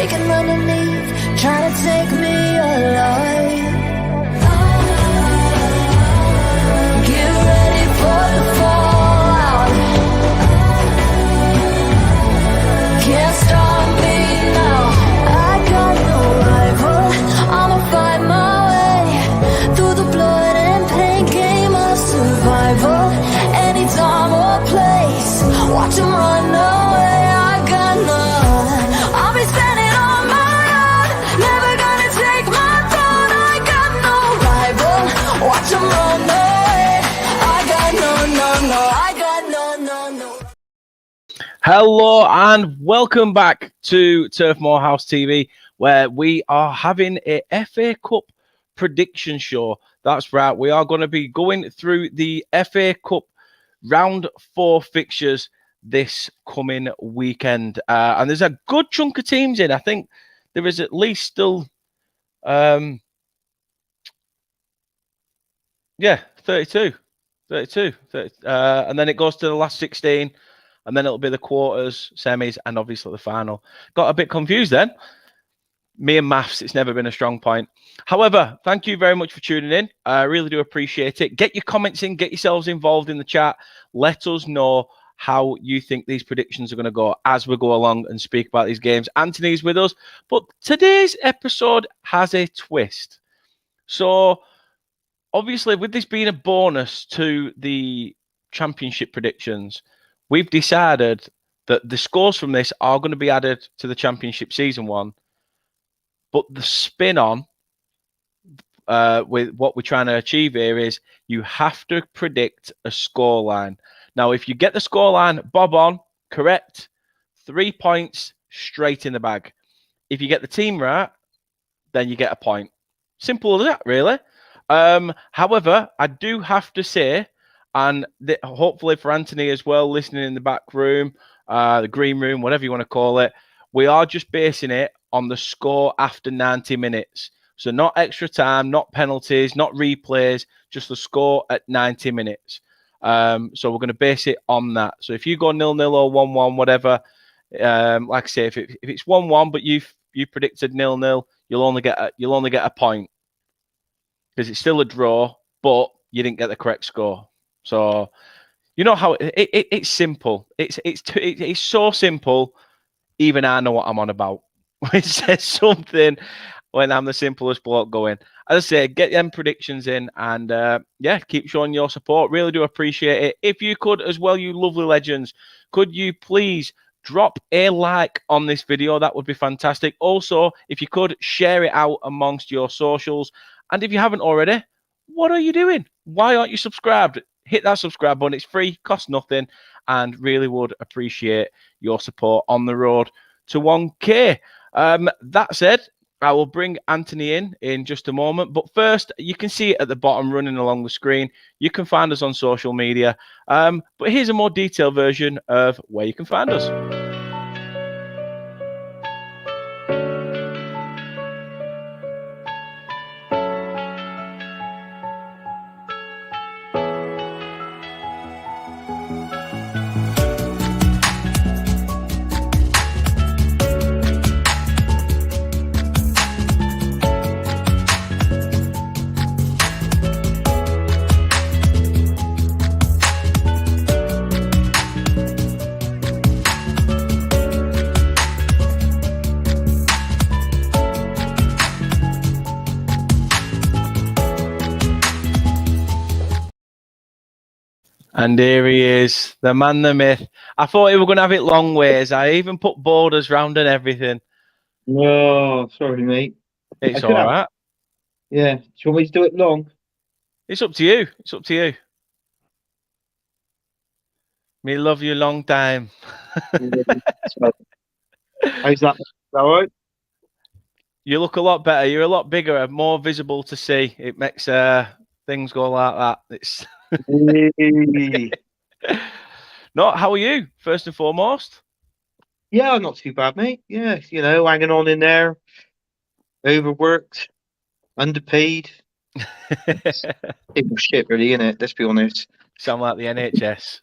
breaking underneath, trying to take me alive. Get ready for the fallout. Can't stop me now. I got no rival. I'ma fight my way through the blood and pain, game of survival. Any time or place, watch 'em run away. I got none. I'll be standing on my own, never gonna take my throne. I got no rival. Watch 'em run away. I got no. I got no. Hello and welcome back to Turf Moorhouse TV, where we are having a FA Cup prediction show. That's right, we are going to be going through the FA Cup round 4 fixtures this coming weekend. And there's a good chunk of teams in. I think there is at least still 32. And then it goes to the last 16. And then it'll be the quarters, semis, and obviously the final. Got a bit confused then. Me and maths, it's never been a strong point. However, thank you very much for tuning in. I really do appreciate it. Get your comments in, get yourselves involved in the chat. Let us know how you think these predictions are going to go as we go along and speak about these games. Anthony's with us, but today's episode has a twist. So, obviously, with this being a bonus to the championship predictions, we've decided that the scores from this are going to be added to the Championship Season 1, but the spin on with what we're trying to achieve here is you have to predict a scoreline. Now, if you get the scoreline bob on, correct, 3 points straight in the bag. If you get the team right, then you get a point. Simple as that, really. However, I do have to say, and hopefully for Anthony as well, listening in the back room, the green room, whatever you want to call it, we are just basing it on the score after 90 minutes. So not extra time, not penalties, not replays, just the score at 90 minutes. So we're going to base it on that. So if you go 0-0 or 1-1, whatever, like I say, if it's 1-1, but you predicted 0-0, you'll only get a point because it's still a draw, but you didn't get the correct score. So, you know how it's simple. It's so simple. Even I know what I'm on about. It says something when I'm the simplest bloke going. As I say, get them predictions in and keep showing your support. Really do appreciate it. If you could as well, you lovely legends, could you please drop a like on this video? That would be fantastic. Also, if you could share it out amongst your socials. And if you haven't already, what are you doing? Why aren't you subscribed? Hit that subscribe button. It's free, costs nothing, and really would appreciate your support on the road to 1K. That said, I will bring Anthony in just a moment. But first, you can see it at the bottom running along the screen. You can find us on social media. But here's a more detailed version of where you can find us. And here he is, the man, the myth. I thought he were going to have it long ways. I even put borders round and everything. Oh, sorry, mate. It's all right. Yeah. Do you want me to do it long? It's up to you. It's up to you. Me love you long time. How's that? All right? You look a lot better. You're a lot bigger, more visible to see. It makes things go like that. It's No, how are you, first and foremost? Yeah, not too bad, mate. Yeah, hanging on in there. Overworked, underpaid. People shit, really, innit? Let's be honest. Sound like the NHS.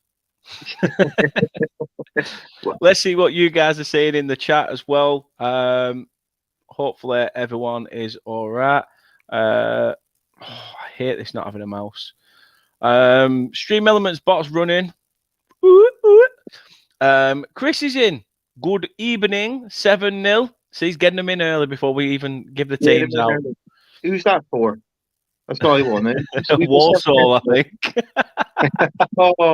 Let's see what you guys are saying in the chat as well. Hopefully everyone is all right. I hate this not having a mouse. Stream Elements bots running. Chris is in. Good evening. 7-0. So he's getting them in early before we even give the teams out. Who's that for? That's what I want. Walsall, I think. Oh,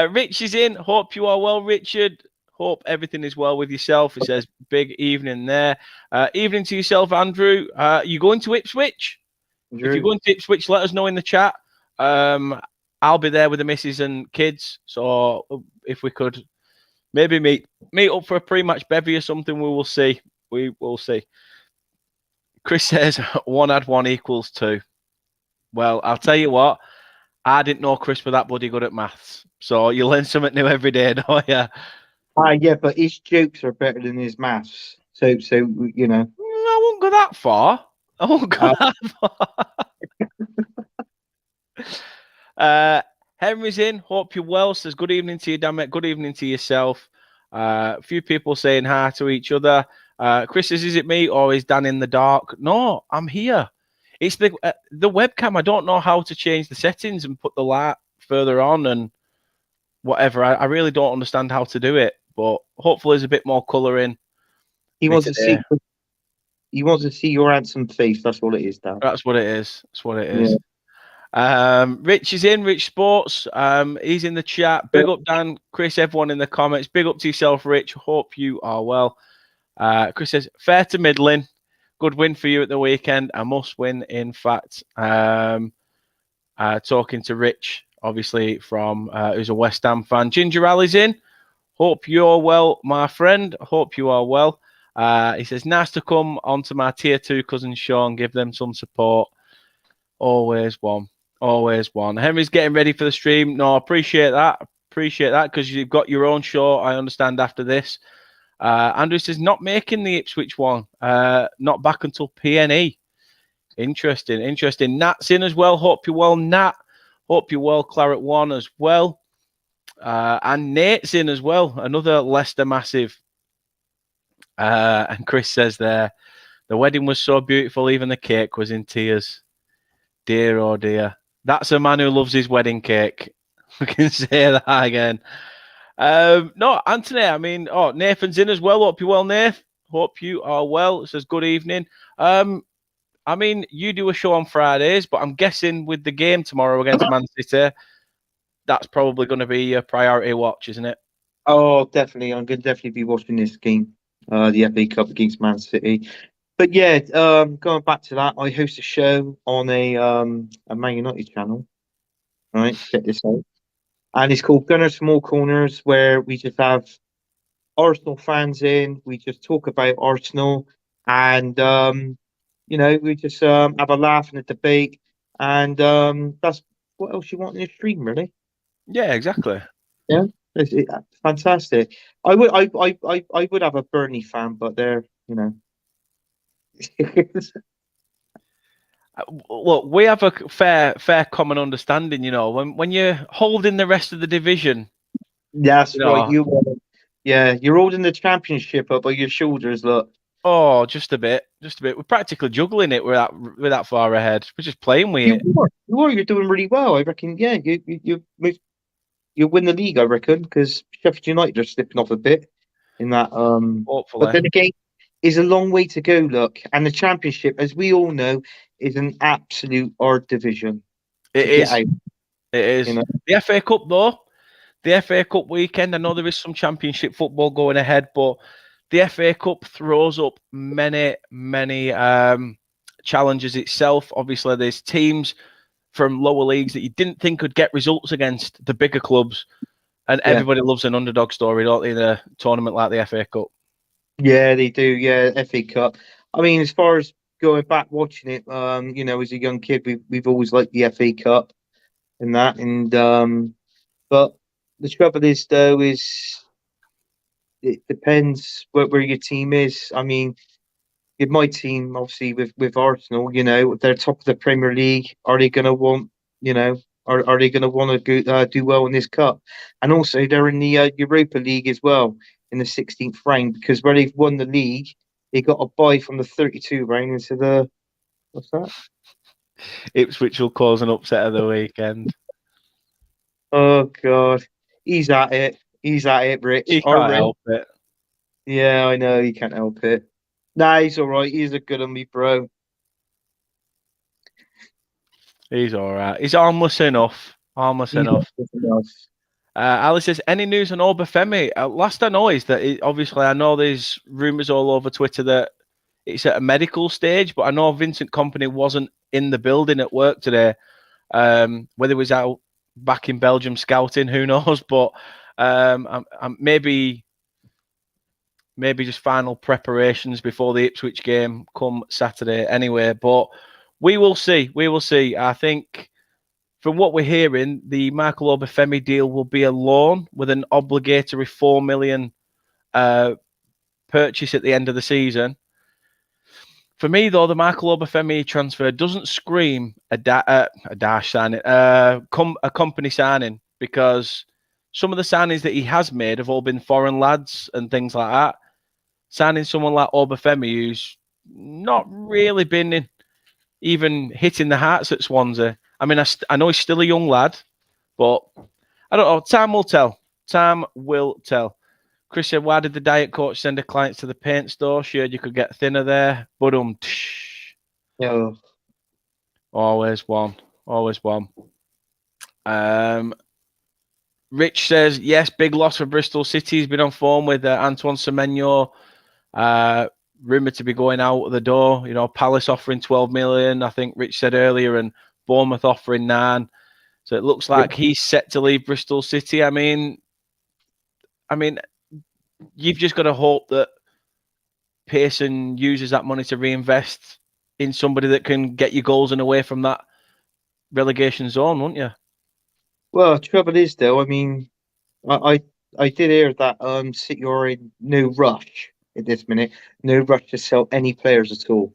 Rich is in. Hope you are well, Richard. Hope everything is well with yourself. He says, big evening there. Evening to yourself, Andrew. You going to Ipswich? Drew. If you're going to Ipswich, let us know in the chat. I'll be there with the missus and kids. So if we could maybe meet up for a pre-match bevy or something, we will see. We will see. Chris says 1 + 1 = 2. Well, I'll tell you what. I didn't know Chris was that bloody good at maths. So you learn something new every day, don't you? Yeah, but his jokes are better than his maths. So you know. I won't go that far. I won't go that far. Henry's in. Hope you're well. Says good evening to you, damn it. Good evening to yourself. A few people saying hi to each other. Chris says, is it me or is Dan in the dark? No, I'm here. It's the webcam. I don't know how to change the settings and put the light further on and whatever. I really don't understand how to do it, but hopefully there's a bit more colour in. He wants to see. He wants to see your handsome face. That's what it is, Dan. That's what it is. That's what it is. Yeah. Rich is in. Rich Sports. He's in the chat. Big up, Dan, Chris, everyone in the comments. Big up to yourself, Rich. Hope you are well. Chris says, fair to middling. Good win for you at the weekend. A must win, in fact. Talking to Rich, obviously, from who's a West Ham fan. Ginger Alley's in. Hope you're well, my friend. Hope you are well. He says, nice to come onto my tier 2 cousin Sean, give them some support. Always one. Always one. Henry's getting ready for the stream. No, appreciate that. Appreciate that because you've got your own show, I understand, after this. Andrew says, not making the Ipswich one. Not back until PNE. Interesting. Nat's in as well. Hope you're well, Nat. Hope you're well, Claret One as well. And Nate's in as well. Another Leicester massive. And Chris says there, the wedding was so beautiful, even the cake was in tears. Dear, oh dear. That's a man who loves his wedding cake. We can say that again. No, Anthony, I mean, Nathan's in as well. Hope you're well, Nath. Hope you are well. It says good evening. I mean, you do a show on Fridays, but I'm guessing with the game tomorrow against Man City, that's probably going to be your priority watch, isn't it? Oh, definitely. I'm going to definitely be watching this game, the FA Cup against Man City. But yeah, going back to that, I host a show on a Man United channel. Right, check this out. And it's called Gunners from All Corners, where we just have Arsenal fans in. We just talk about Arsenal, and we just have a laugh and a debate. And that's what else you want in a stream, really. Yeah, exactly. Yeah, it's fantastic. I would have a Burnley fan, but they're Look, we have a fair common understanding, when you're holding the rest of the division. That's right. You're holding the championship up by your shoulders, look. Oh, just a bit. We're practically juggling it. We're that far ahead. We're just playing with it. You're doing really well. I reckon. Yeah, you win the league. I reckon because Sheffield United are slipping off a bit in that. Hopefully, but then again, is a long way to go. Look, and the championship, as we all know, is an absolute hard division. It is. The FA Cup, though. The FA Cup weekend. I know there is some championship football going ahead, but the FA Cup throws up many challenges itself. Obviously, there's teams from lower leagues that you didn't think could get results against the bigger clubs, and everybody loves an underdog story, don't they, in a tournament like the FA Cup? Yeah, they do. Yeah, FA Cup. I mean, as far as going back watching it, as a young kid, we've always liked the FA Cup and that, but the trouble is, though, it depends where your team is. I mean, if my team, obviously, with Arsenal, if they're top of the Premier League, are they going to want, Are they going to want to do well in this cup? And also, they're in the Europa League as well in the 16th round, because where they've won the league, they got a bye from the 32 round into the what's that? Ipswich will cause an upset of the weekend. Oh God, he's at it. He's at it, Rich. He Our can't Rich. help it. Yeah, I know. You can't help it. Nah, he's all right. He's a good on me, bro. He's all right. He's harmless enough. Harmless He's enough. enough. Ali says, any news on Obafemi? Last I know is that obviously I know there's rumours all over Twitter that it's at a medical stage, but I know Vincent Kompany wasn't in the building at work today. Whether he was out back in Belgium scouting, who knows? But maybe just final preparations before the Ipswich game come Saturday anyway. But we will see. We will see. I think from what we're hearing, the Michael Obafemi deal will be a loan with an obligatory $4 million purchase at the end of the season. For me, though, the Michael Obafemi transfer doesn't scream a Dash signing, a Kompany signing, because some of the signings that he has made have all been foreign lads and things like that. Signing someone like Obafemi, who's not really been even hitting the hearts at Swansea. I mean, I know he's still a young lad, but I don't know. Time will tell. Time will tell. Chris said, why did the diet coach send her clients to the paint store? Sure, you could get thinner there. But Yeah. Always one. Always one. Rich says, yes, big loss for Bristol City. He's been on form with Antoine Semenyo. Rumoured to be going out the door. You know, Palace offering 12 million, I think Rich said earlier, and Bournemouth offering 9. So it looks like he's set to leave Bristol City. I mean, you've just got to hope that Pearson uses that money to reinvest in somebody that can get you goals and away from that relegation zone, won't you? Well, trouble is though, I mean, I did hear that City are in no rush at this minute, no rush to sell any players at all.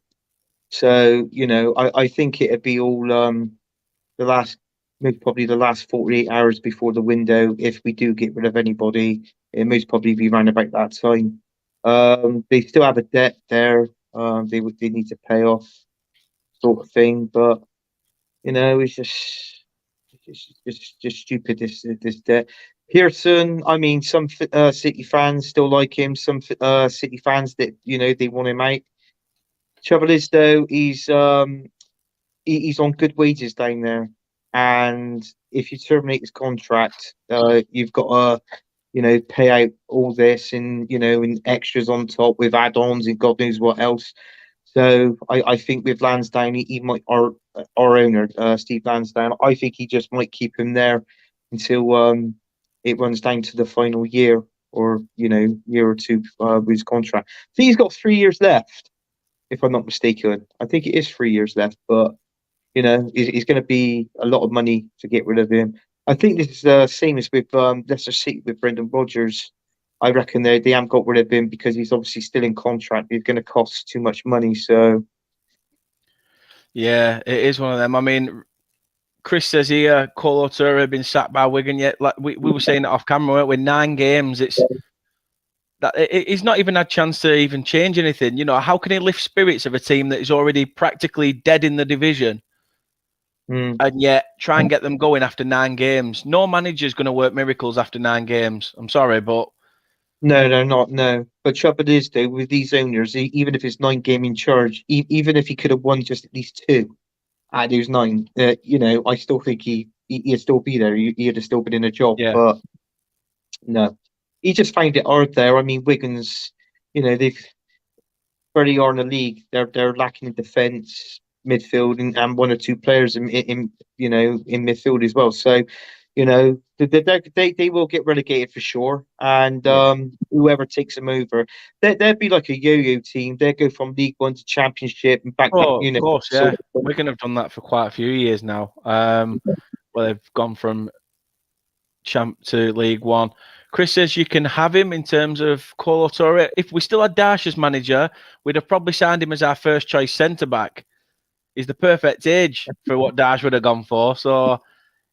So, you know, I think it'd be all probably the last 48 hours before the window. If we do get rid of anybody, it most probably be around about that time. They still have a debt there. They need to pay off, sort of thing. But you know, it's just stupid. This debt. Pearson, I mean, some City fans still like him. Some City fans that they want him out. Trouble is though, he's on good wages down there, and if you terminate his contract, you've got to pay out all this and and extras on top with add-ons and God knows what else. So I think with Lansdowne, he might our owner Steve Lansdowne. I think he just might keep him there until it runs down to the final year or year or two with his contract. I think he's got 3 years left, if I'm not mistaken. I think it is 3 years left, but it's going to be a lot of money to get rid of him. I think this is the same as with Leicester City with Brendan Rodgers. I reckon they haven't got rid of him because he's obviously still in contract. He's going to cost too much money. So, yeah, it is one of them. I mean, Chris says here, Colo Touré been sacked by Wigan yet. Like we were saying it off camera, weren't we? 9 games. He's not even had a chance to even change anything. You know, how can he lift spirits of a team that is already practically dead in the division? And yet try and get them going after 9 games. No manager's going to work miracles after 9 games. I'm sorry, but no. But trouble is though, with these owners, even if it's 9 game in charge, even if he could have won just at least 2 out of those 9, I still think he'd still be there. He'd have still been in a job. Yeah. But no, he just found it hard there. I mean, Wigan's, they've early on in the league, they're lacking in defence, midfield, and 1 or 2 players in midfield as well. So, they will get relegated for sure. And whoever takes them over, they'd be like a yo-yo team. They go from League One to Championship and back. Of course, yeah. Wigan have done that for quite a few years now. Where they've gone from Champ to League One. Chris says you can have him in terms of Colo Touré. If we still had Dash as manager, we'd have probably signed him as our first choice centre back. He's the perfect age for what Dash would have gone for. So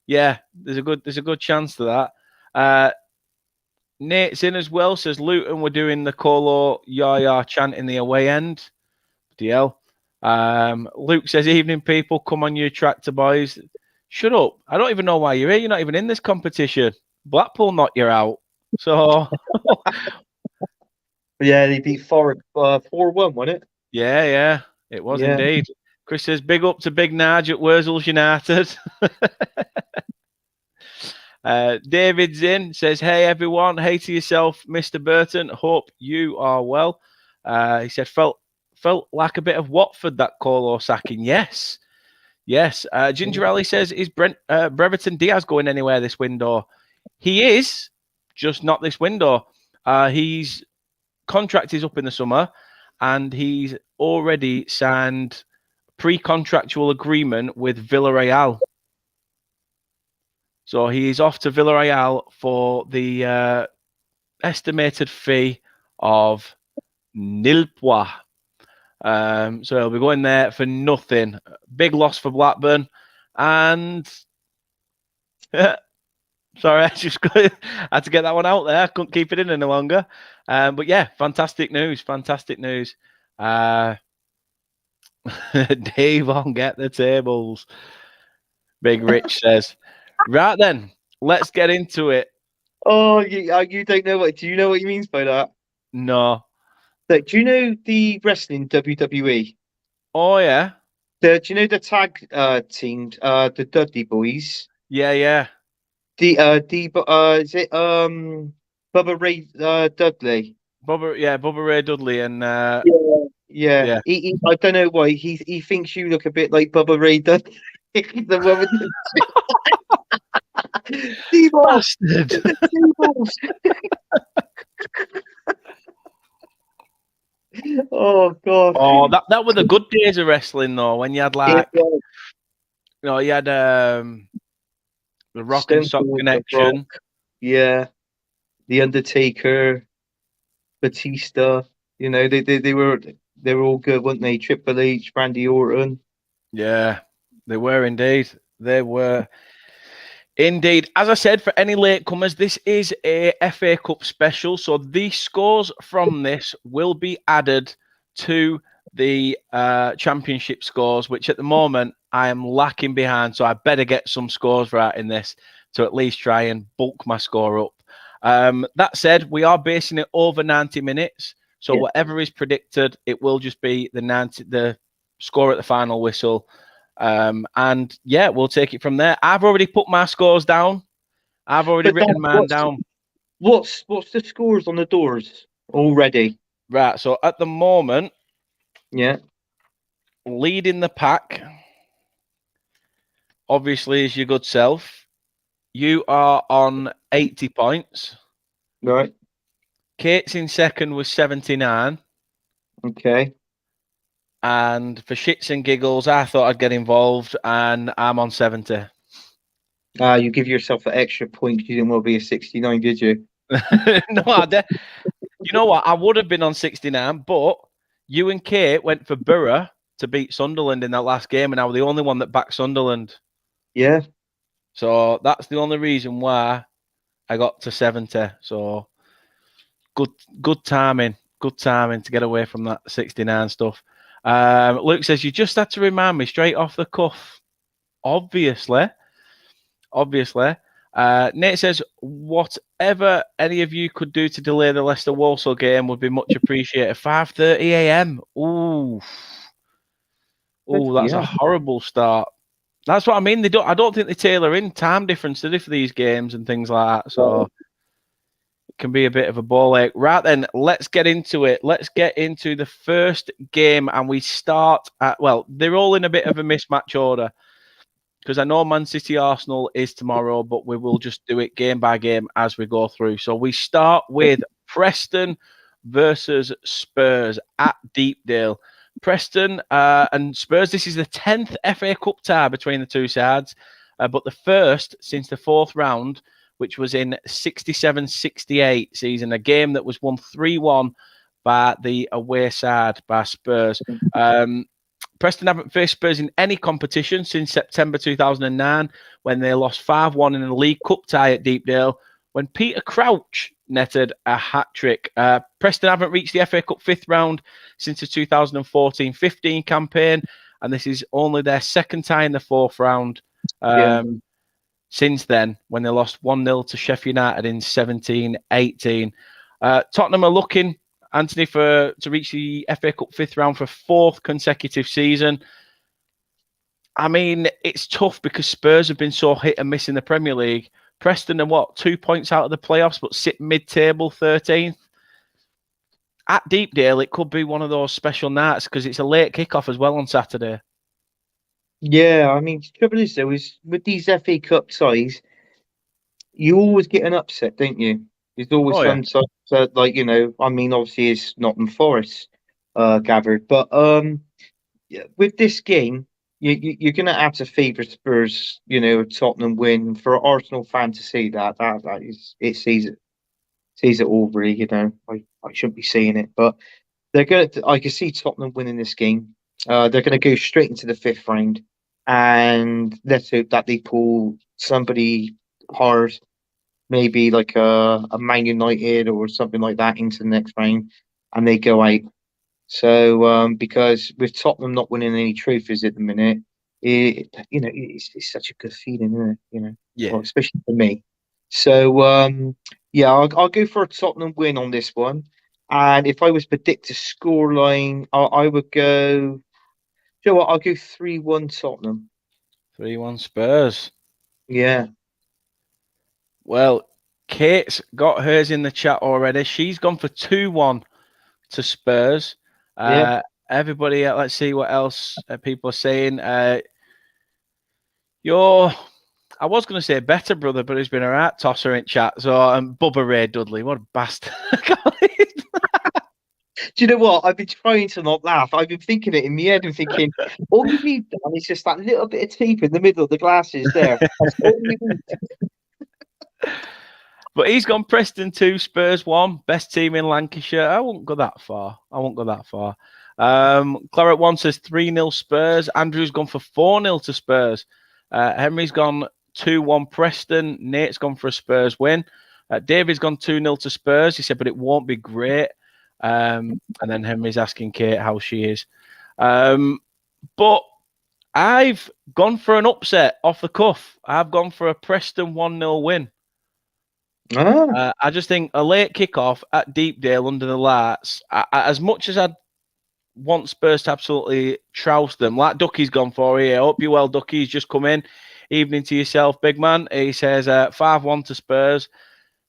Yeah, there's a good chance to that. Nate's in as well, says Luton were doing the Colo Yaya chant in the away end. DL. Luke says, evening people, come on you tractor boys. Shut up. I don't even know why you're here. You're not even in this competition. Blackpool knocked you out. So Yeah, they beat Forest 4-1, wasn't it? yeah, it was Yeah. indeed. Chris says, big up to Big Nige at Wurzels United. David's in, says, hey everyone, hey to yourself, Mr. Burton. Hope you are well. He said, felt like a bit of Watford, that Colo sacking. Yes. Ginger Alley says, is Brereton Diaz going anywhere this window? He is, just not this window. His contract is up in the summer, and he's already signed pre-contractual agreement with Villarreal. So he is off to Villarreal for the estimated fee of nil point. So he'll be going there for nothing. Big loss for Blackburn. And sorry, I just had to get that one out there. I couldn't keep it in any longer. But yeah, fantastic news. Dave on get the tables. Big Rich says. Right then, let's get into it. Oh, you don't know what? Do you know what he means by that? No. Do you know the wrestling WWE? Oh yeah. Do you know the tag team, the Dudley Boys? Yeah. Is it Bubba Ray Dudley? Bubba Ray Dudley and yeah. I don't know why he thinks you look a bit like Bubba Ray Dudley. The one with the bastard. Oh god. Oh, that were the good days of wrestling though, when you had like you had the Rock and Sock connection. Yeah. The Undertaker, Batista, you know, they were all good, weren't they? Triple H, Randy Orton. Yeah, they were indeed. They were indeed. As I said, for any latecomers, this is a FA Cup special. So the scores from this will be added to the championship scores, which at the moment I am lacking behind. So I better get some scores right in this to at least try and bulk my score up. That said, we are basing it over 90 minutes. So whatever is predicted, it will just be the score at the final whistle. And yeah, we'll take it from there. I've already put my scores down. I've already written mine down. What's the scores on the doors already? Right. So at the moment, leading the pack, obviously, is your good self. You are on 80 points. Right. Kate's in second with 79. Okay. And for shits and giggles, I thought I'd get involved, and I'm on 70. You give yourself an extra point. You didn't want to be a 69, did you? No, you know what? I would have been on 69, but you and Kate went for Borough to beat Sunderland in that last game, and I was the only one that backed Sunderland. Yeah. So that's the only reason why I got to 70. So good timing. Good timing to get away from that 69 stuff. Luke says, you just had to remind me straight off the cuff. Obviously. Nate says, whatever any of you could do to delay the Leicester Walsall game would be much appreciated. 5:30 a.m. Ooh, that's a horrible start. That's what I mean. I don't think they tailor in time difference to for these games and things like that. So it can be a bit of a ball ache. Right then, let's get into it. Let's get into the first game, and we start at, well, they're all in a bit of a mismatch order because I know Man City Arsenal is tomorrow, but we will just do it game by game as we go through. So we start with Preston versus Spurs at Deepdale. Preston and Spurs, this is the 10th FA Cup tie between the two sides, but the first since the fourth round, which was in 67-68 season, a game that was won 3-1 by the away side, by Spurs. Preston haven't faced Spurs in any competition since September 2009, when they lost 5-1 in a League Cup tie at Deepdale, when Peter Crouch netted a hat-trick. Preston haven't reached the FA Cup fifth round since the 2014-15 campaign, and this is only their second tie in the fourth round since then, when they lost 1-0 to Sheffield United in 17-18. Tottenham are looking, Anthony, to reach the FA Cup fifth round for fourth consecutive season. I mean, it's tough because Spurs have been so hit and miss in the Premier League. Preston are 2 points out of the playoffs, but sit mid-table 13th. At Deepdale, it could be one of those special nights because it's a late kickoff as well on Saturday. Yeah, I mean, the trouble is though, is with these FA Cup ties, you always get an upset, don't you? There's always some sort of, like, you know, I mean, obviously it's Nottingham Forest gathered, but yeah, with this game, you're going to have to favour Spurs, you know, Tottenham win. For an Arsenal fan to see that is, it sees it all, really, you know. I shouldn't be saying it, but I can see Tottenham winning this game. They're going to go straight into the fifth round, and let's hope that they pull somebody hard, maybe like a Man United or something like that, into the next round, and they go out. So because with Tottenham not winning any trophies at the minute, it's such a good feeling, isn't it? You know, well, especially for me. So yeah, I'll go for a Tottenham win on this one. And if I was to predict a scoreline, I would go. You know what? I'll go 3-1 Tottenham. 3-1 Spurs. Yeah. Well, Kate's got hers in the chat already. She's gone for 2-1 to Spurs. Everybody, let's see what else people are saying. I was going to say better brother, but he's been a right tosser in chat. So Bubba Ray Dudley, what a bastard. Do you know what? I've been trying to not laugh. I've been thinking it in my head and thinking, all you need, Dan, is just that little bit of tape in the middle of the glasses there. That's all you need. But he's gone Preston 2, Spurs 1, best team in Lancashire. I won't go that far. Claret 1 says 3-0 Spurs. Andrew's gone for 4-0 to Spurs. Henry's gone 2-1 Preston. Nate's gone for a Spurs win. David's gone 2-0 to Spurs. He said, but it won't be great. And then Henry's asking Kate how she is. But I've gone for an upset off the cuff. I've gone for a Preston 1-0 win. I just think a late kickoff at Deepdale under the lights, as much as I'd want Spurs to absolutely trouse them, like Ducky's gone for here. Hope you're well, Ducky. He's just come in. Evening to yourself, big man. He says 5-1 to Spurs.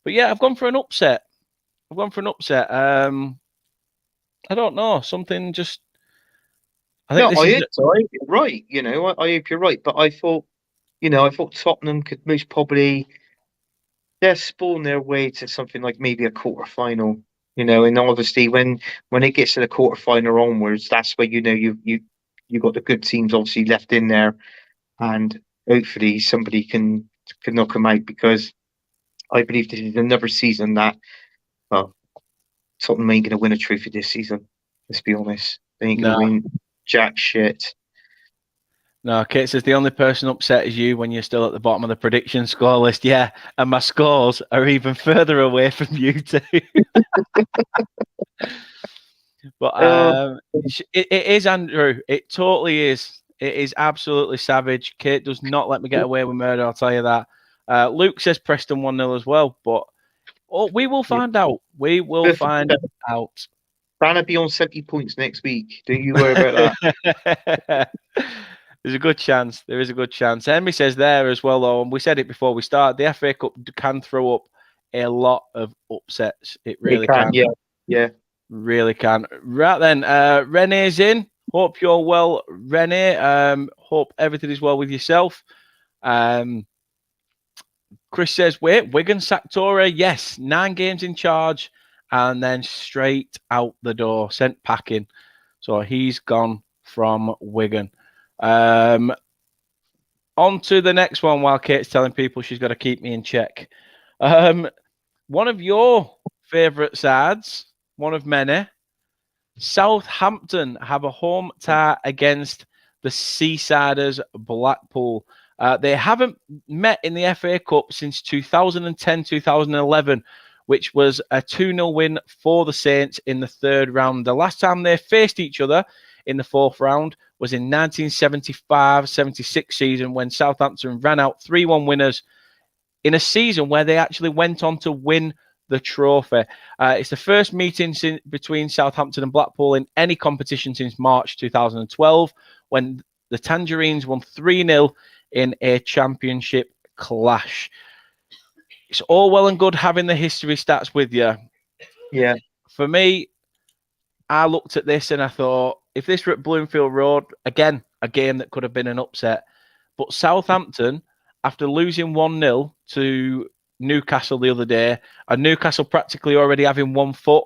But yeah, I've gone for an upset. I don't know. Something just. I hope you're right. You know, I hope you're right. But I thought Tottenham could most probably. They're spawn their way to something like maybe a quarter-final, you know, and obviously when it gets to the quarter-final onwards, that's where, you know, you got the good teams obviously left in there, and hopefully somebody can knock them out, because I believe this is another season that, well, Tottenham ain't going to win a trophy this season. Let's be honest, they ain't going to win jack shit. No, Kate says the only person upset is you when you're still at the bottom of the prediction score list. Yeah, and my scores are even further away from you two. But it is, Andrew. It totally is. It is absolutely savage. Kate does not let me get away with murder, I'll tell you that. Luke says Preston 1-0 as well, but we will find out. We will find out. Trying to be on 70 points next week. Don't you worry about that. There's a good chance. There is a good chance. Henry says there as well, though, and we said it before we started, the FA Cup can throw up a lot of upsets. It really can. Yeah. Really can. Right then, Renee's in. Hope you're well, Renee. Hope everything is well with yourself. Chris says, wait, Wigan sacked Torre? Yes, 9 games in charge, and then straight out the door, sent packing. So he's gone from Wigan. On to the next one while Kate's telling people she's got to keep me in check. One of your favourite sides, one of many, Southampton have a home tie against the Seasiders Blackpool. They haven't met in the FA Cup since 2010-2011, which was a 2-0 win for the Saints in the third round. The last time they faced each other in the fourth round was in 1975-76 season, when Southampton ran out 3-1 winners in a season where they actually went on to win the trophy. It's the first meeting between Southampton and Blackpool in any competition since March 2012, when the Tangerines won 3-0 in a championship clash. It's all well and good having the history stats with you. Yeah. For me, I looked at this and I thought, if this were at Bloomfield Road, again, a game that could have been an upset. But Southampton, after losing 1-0 to Newcastle the other day, and Newcastle practically already having 1 foot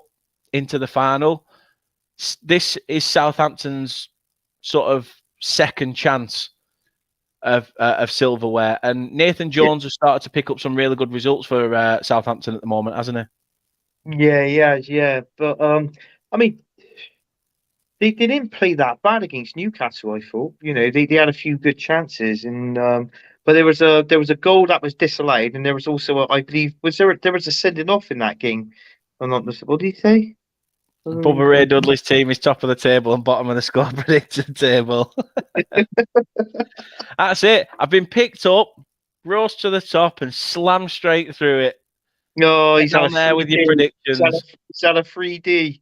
into the final, this is Southampton's sort of second chance of silverware. And Nathan Jones has started to pick up some really good results for Southampton at the moment, hasn't he? Yeah. But I mean, they didn't play that bad against Newcastle. I thought, they had a few good chances, and but there was a goal that was disallowed, and there was also I believe there was a sending off in that game. I'm not mistaken. What did he say? Bubba Ray Dudley's team is top of the table and bottom of the score prediction table. That's it. I've been picked up, rose to the top, and slammed straight through it. No, he's on there with your predictions. Is that a 3D?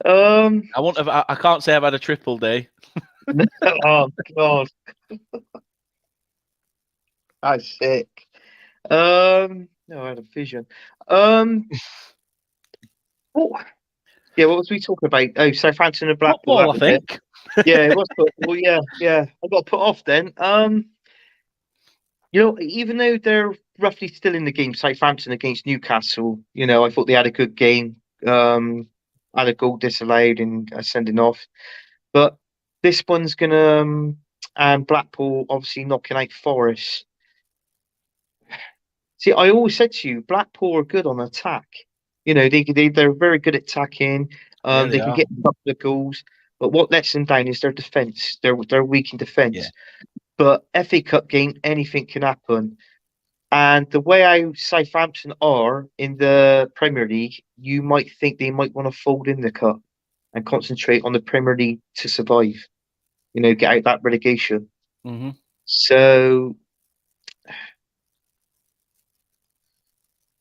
I can't say I've had a triple D. Oh God, that's sick. No, I had a vision. What was we talking about? Oh, Southampton and Blackpool. Football, I think. Yeah, it was football. Yeah. I got put off then. Even though they're roughly still in the game, Southampton against Newcastle, I thought they had a good game. Had a goal disallowed and a sending off, but this one's gonna and Blackpool obviously knocking out Forest. See, I always said to you, Blackpool are good on attack. They're very good at attacking. They can get a couple of goals, but what lets them down is their defence. They're weak in defence. Yeah. But FA Cup game, anything can happen. And the way how Southampton are in the Premier League, you might think they might want to fold in the cup and concentrate on the Premier League to survive. Get out that relegation. Mm-hmm. So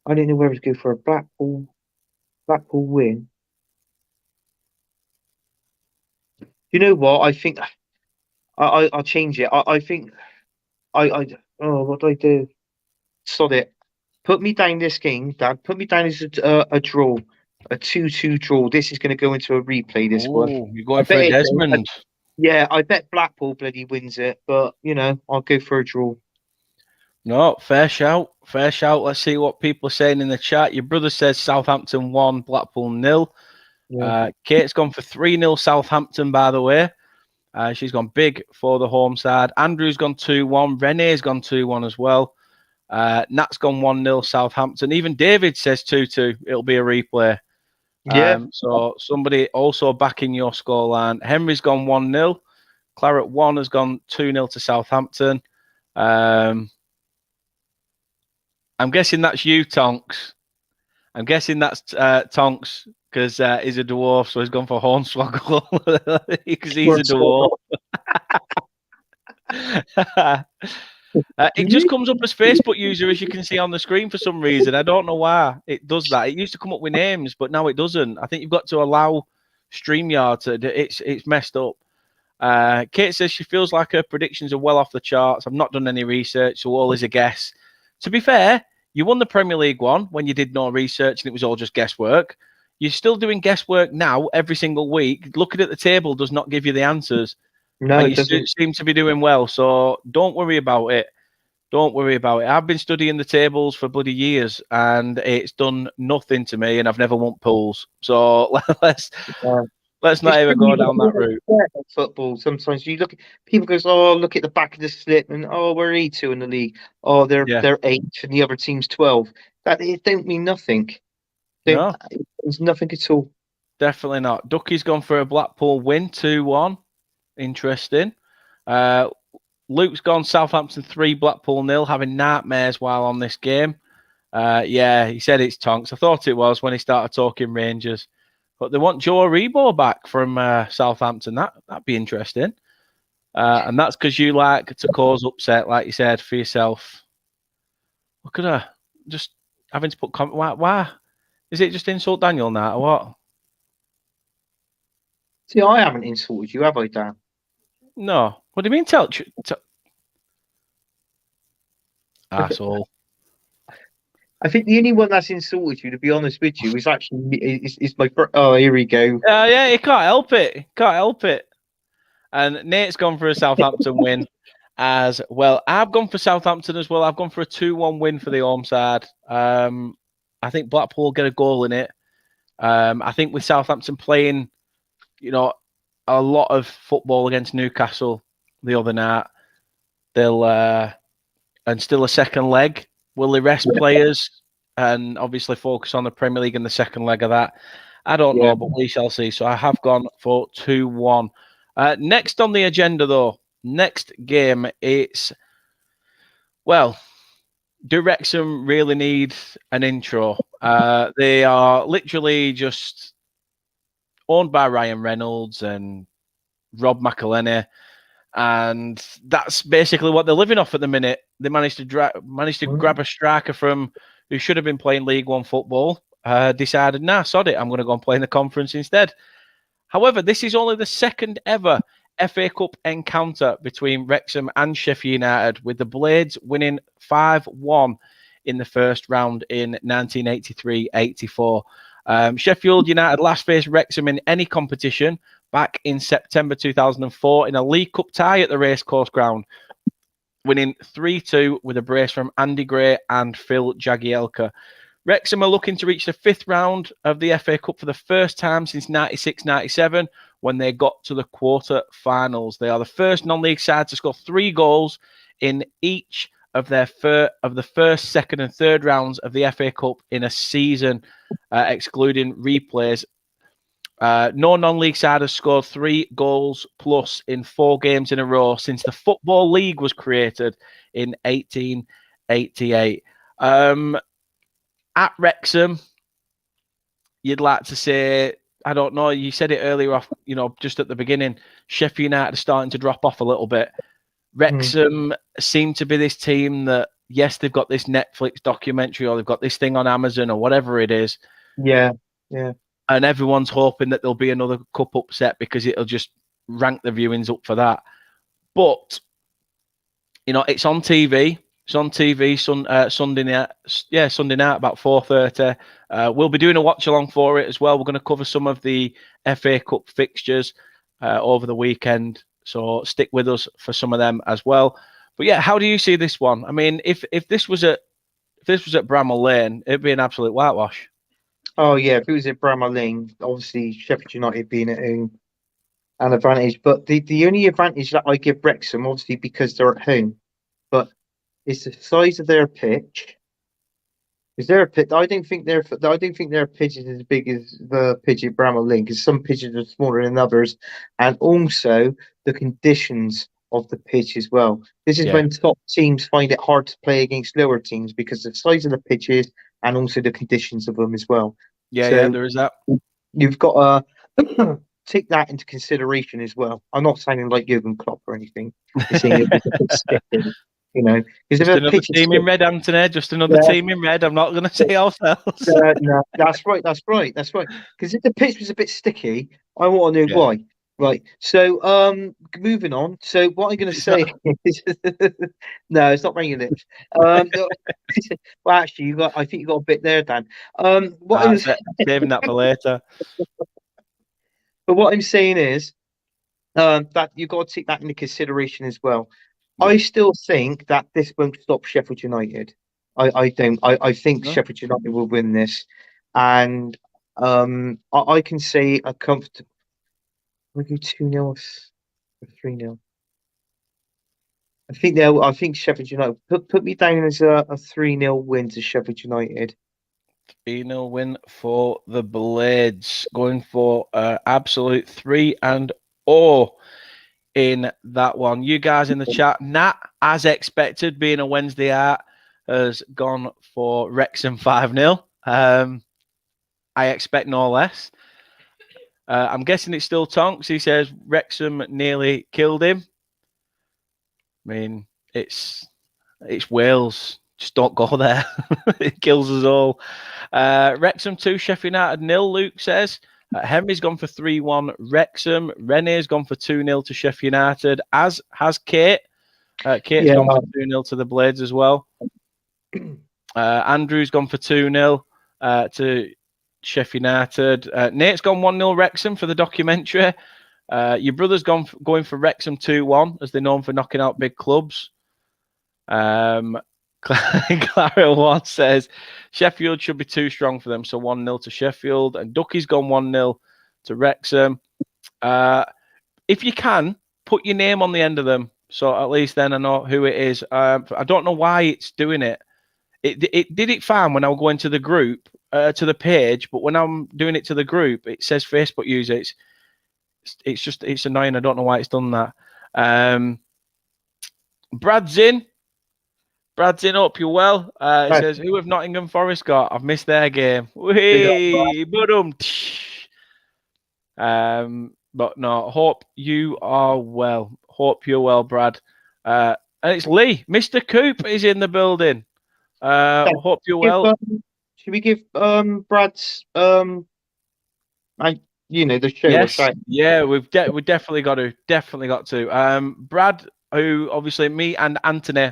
I don't know where to go for a Blackpool win. You know what? I think I'll change it. I think what do I do? Sod it. Put me down this game, Dad. Put me down as a draw, a 2-2 draw. This is going to go into a replay. This one. You're going for a Desmond. I bet Blackpool bloody wins it, but I'll go for a draw. No, fair shout. Let's see what people are saying in the chat. Your brother says Southampton 1, Blackpool 0. Yeah. Kate's gone for 3-0 Southampton, by the way. She's gone big for the home side. Andrew's gone 2-1. Renee's gone 2-1 as well. Nat's gone 1-0 Southampton. Even David says 2-2. It'll be a replay. Yeah. So somebody also backing your scoreline. Henry's gone 1-0. Claret 1 has gone 2-0 to Southampton. I'm guessing that's you, Tonks. I'm guessing that's Tonks because he's a dwarf, so he's gone for Hornswoggle because he's a dwarf. It just comes up as Facebook user, as you can see on the screen for some reason. I don't know why it does that. It used to come up with names, but now it doesn't. I think you've got to allow StreamYard to. It's messed up. Kate says she feels like her predictions are well off the charts. I've not done any research, so all is a guess. To be fair, you won the Premier League one when you did no research and it was all just guesswork. You're still doing guesswork now every single week. Looking at the table does not give you the answers. No, and you seem to be doing well, so don't worry about it. Don't worry about it. I've been studying the tables for bloody years, and it's done nothing to me, and I've never won pools. So let's not even go down that route. Football. Sometimes you look at people goes, oh, look at the back of the slip, and oh, we're E2 in the league. Oh, they're 8th, and the other team's 12. That it don't mean nothing. No, There's nothing at all. definitely not. Ducky's gone for a Blackpool win, 2-1. Interesting. Luke's gone Southampton 3, Blackpool 0, having nightmares while on this game. Yeah, he said it's Tonks. I thought it was when he started talking Rangers. But they want Joe Aribo back from Southampton. That'd be interesting. And that's because you like to cause upset, like you said, for yourself. Look at her. Just having to put... Why? Is it just insult Daniel now or what? See, I haven't insulted you, have I, Dan? No. What do you mean tell... Asshole. I think the only one that's insulted you, to be honest with you, is actually is my. Oh, here we go. Yeah, he can't help it. He can't help it. And Nate's gone for a Southampton win as well. I've gone for Southampton as well. I've gone for a 2-1 win for the home side. I think Blackpool will get a goal in it. I think with Southampton playing, a lot of football against Newcastle the other night, they'll and still a second leg. Will they rest players and obviously focus on the Premier League in the second leg of that? I don't know, but we shall see. So I have gone for 2-1. Next on the agenda, though, next game, it's, well, do Wrexham really need an intro? They are literally just owned by Ryan Reynolds and Rob McElhenney, and that's basically what they're living off at the minute. They managed to grab a striker who should have been playing League One football. Decided, sod it, I'm going to go and play in the conference instead. However, this is only the second ever FA Cup encounter between Wrexham and Sheffield United, with the Blades winning 5-1 in the first round in 1983-84. Sheffield United last faced Wrexham in any competition back in September 2004 in a League Cup tie at the Racecourse Ground, winning 3-2 with a brace from Andy Gray and Phil Jagielka. Wrexham are looking to reach the fifth round of the FA Cup for the first time since 96-97, when they got to the quarter-finals. They are the first non-league side to score 3 goals in each of their the first, second, and third rounds of the FA Cup in a season, excluding replays. No non-league side has scored 3 goals plus in 4 games in a row since the Football League was created in 1888. At Wrexham, you'd like to say, I don't know, you said it earlier off, just at the beginning, Sheffield United are starting to drop off a little bit. Wrexham seem to be this team that, yes, they've got this Netflix documentary or they've got this thing on Amazon or whatever it is. Yeah. And everyone's hoping that there'll be another cup upset because it'll just rank the viewings up for that. But, it's on TV. It's on TV Sunday night. Yeah, Sunday night about 4:30. We'll be doing a watch along for it as well. We're going to cover some of the FA Cup fixtures over the weekend, so stick with us for some of them as well. But yeah, how do you see this one? I mean, if this was at Bramall Lane, it'd be an absolute whitewash. Oh yeah, if it was at Bramall Lane, obviously Sheffield United being at home, an advantage. But the only advantage that I give Wrexham, obviously because they're at home, but it's the size of their pitch. Is there a pitch? I don't think their pitch is as big as the pitch at Bramall Lane, because some pitches are smaller than others, and also the conditions of the pitch as well. This is when top teams find it hard to play against lower teams because the size of the pitches and also the conditions of them as well. Yeah, there is that. You've got to take that into consideration as well. I'm not sounding like Jurgen Klopp or anything. I'm saying it's a bit sticky. Just another team in red, Anthony. Just another team in red. I'm not going to say ourselves. No, that's right. Because if the pitch was a bit sticky, I want to know why. Right. So, moving on. So, what I'm going to say is, no, it's not raining lips. Well, actually, I think you got a bit there, Dan. Saving that for later. But what I'm saying is, that you've got to take that into consideration as well. I still think that this won't stop Sheffield United. I don't. I think Sheffield United will win this, and I can say a comfortable. We'll go 2-0 or 3-0. I think Sheffield United. Put me down as a 3-0 win to Sheffield United. 3-0 win for the Blades. Going for absolute 3-0 in that one. You guys in the chat, Nat, as expected, being a Wednesday art, has gone for Wrexham 5-0. I expect no less. I'm guessing it's still Tonks. He says Wrexham nearly killed him. I mean, it's Wales. Just don't go there. It kills us all. Wrexham 2, Sheffield United 0, Luke says. Henry's gone for 3-1 Wrexham. Rene's gone for 2-0 to Sheffield United, as has Kate. Kate's gone for 2-0 to the Blades as well. Andrew's gone for 2-0 to Sheffield United. Nate's gone 1-0 Wrexham for the documentary. Your brother's going for Wrexham 2-1, as they're known for knocking out big clubs. Clara One says Sheffield should be too strong for them, so 1-0 to Sheffield. And Ducky's gone 1-0 to Wrexham. If you can, put your name on the end of them, so at least then I know who it is. I don't know why it's doing it. It did it fine when I was going to the group, to the page, but when I'm doing it to the group, it says Facebook user. It's annoying. I don't know why it's done that. Brad's in. Hope you're well. It says, who have Nottingham Forest got? I've missed their game. Whee! But no, hope you are well. Hope you're well, Brad. And it's Lee. Mr. Coop is in the building. Hope you're well. Should we give Brad's the show? Yes, yeah, we've definitely got to. Brad, who obviously me and Anthony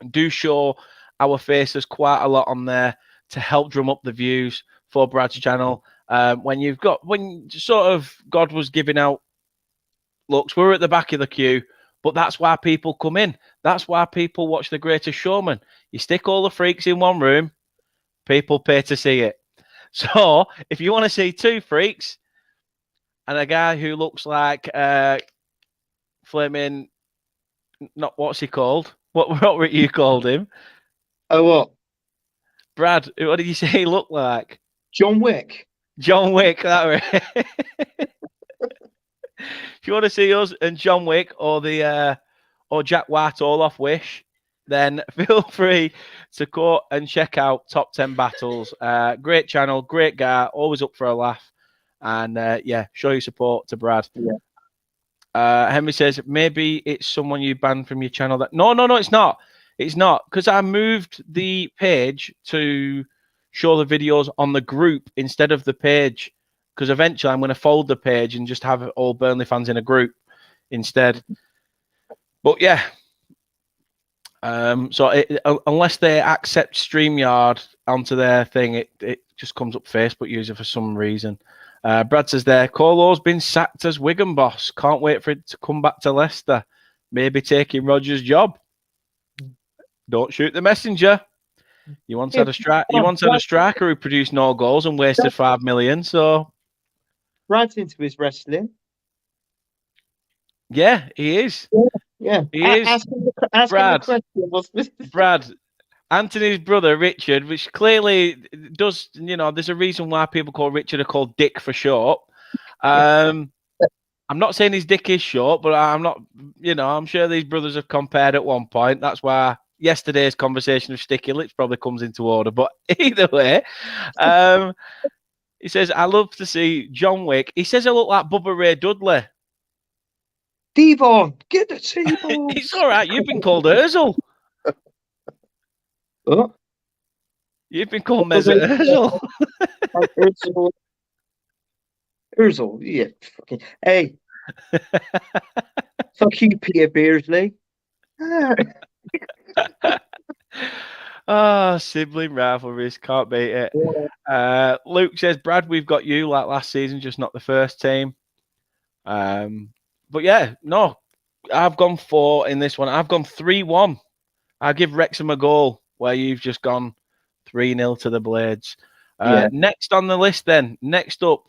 do show our faces quite a lot on there to help drum up the views for Brad's channel. When sort of God was giving out looks, we're at the back of the queue, but that's why people come in. That's why people watch The Greatest Showman. You stick all the freaks in one room, people pay to see it. So if you want to see two freaks and a guy who looks like flaming, not what's he called? What were you called him? Oh, what? Brad, what did you say he looked like? John Wick. John Wick, that way. If you want to see us and John Wick or Jack White all off Wish, then feel free to go and check out Top 10 Battles. Great channel, great guy, always up for a laugh. And show your support to Brad. Yeah. Henry says, maybe it's someone you banned from your channel. No, it's not. It's not, because I moved the page to show the videos on the group instead of the page, because eventually I'm going to fold the page and just have all Burnley fans in a group instead. But yeah, unless they accept StreamYard onto their thing, it just comes up Facebook user for some reason. Brad says there, Colo's been sacked as Wigan boss. Can't wait for it to come back to Leicester. Maybe taking Rodgers' job. Don't shoot the messenger. You once had a striker who produced no goals and wasted 5 million. So Brad's into his wrestling. Yeah, he is. Yeah, he is. Ask him the question. Brad. Anthony's brother, Richard, which clearly does, there's a reason why people call Richard are called Dick for short. I'm not saying his dick is short, but I'm not, I'm sure these brothers have compared at one point. That's why yesterday's conversation of sticky lips probably comes into order. But either way, he says, I love to see John Wick. He says I look like Bubba Ray Dudley. Devon, get the table. It's all right. You've been called Ozil. Oh. You've been called Mesut Ozil. Ozil, yeah. Fucking. Hey. Fuck you, Peter Beardsley. Sibling rivalries. Can't beat it. Yeah. Luke says, Brad, we've got you like last season, just not the first team. But yeah, no. I've gone 4 in this one. I've gone 3-1. I'll give Wrexham a goal, where you've just gone 3-0 to the Blades. Next on the list then, next up,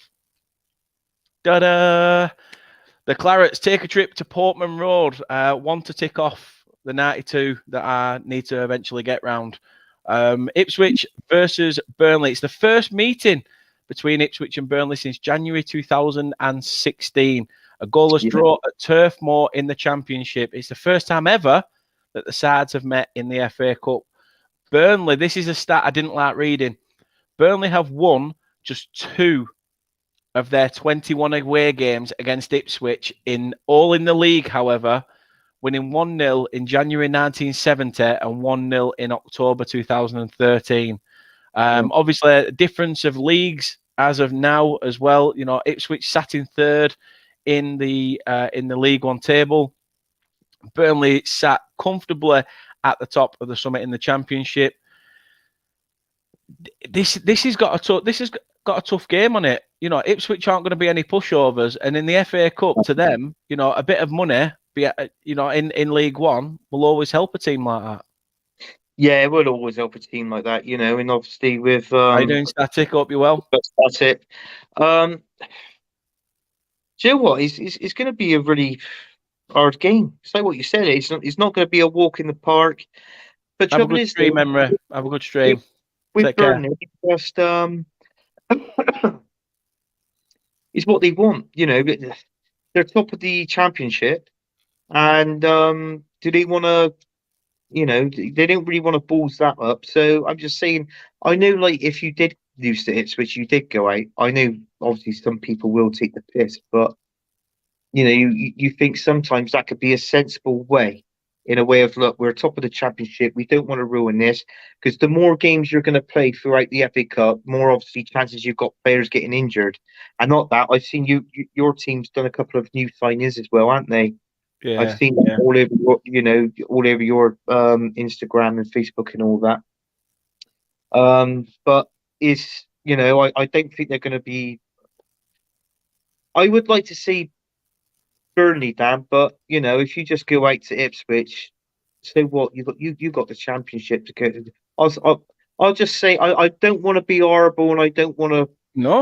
the Clarets take a trip to Portman Road. One to tick off the 92 that I need to eventually get round. Ipswich versus Burnley. It's the first meeting between Ipswich and Burnley since January 2016. A goalless draw at Turf Moor in the Championship. It's the first time ever that the sides have met in the FA Cup. Burnley, this is a stat I didn't like reading. Burnley have won just 2 of their 21 away games against Ipswich all in the league, however, winning 1-0 in January 1970 and 1-0 in October 2013. Obviously, a difference of leagues as of now as well. You know, Ipswich sat in 3rd in the League One table. Burnley sat comfortably at the top of the summit in the Championship. This has got a tough game on it. You know, Ipswich aren't going to be any pushovers, and in the FA Cup, to them, you know, a bit of money, you know, in League One will always help a team like that. Yeah, it would always help a team like that, you know, and obviously with How you doing, Static? Hope you're well. Static. Do you know what? It's going to be a really hard game. It's like what you said. It's not going to be a walk in the park. But have a good stream, Emre. Have a good stream. With Burnley, just is what they want. You know, they're top of the Championship, and do they want to? You know, they don't really want to balls that up. So I'm just saying, I know, like, if you did lose to Ipswich, you did go out. I know, obviously, some people will take the piss, but you know, you think sometimes that could be a sensible way, in a way of, look, we're top of the Championship. We don't want to ruin this, because the more games you're going to play throughout the FA Cup, more obviously chances you've got players getting injured. And not that, I've seen your team's done a couple of new signings as well, haven't they? Yeah, I've seen all over your Instagram and Facebook and all that. But it's, you know, I don't think they're going to be. I would like to see Burnley down, but you know, if you just go out to Ipswich, so what? You got the Championship to go to. I'll just say I don't want to be horrible, and I don't want to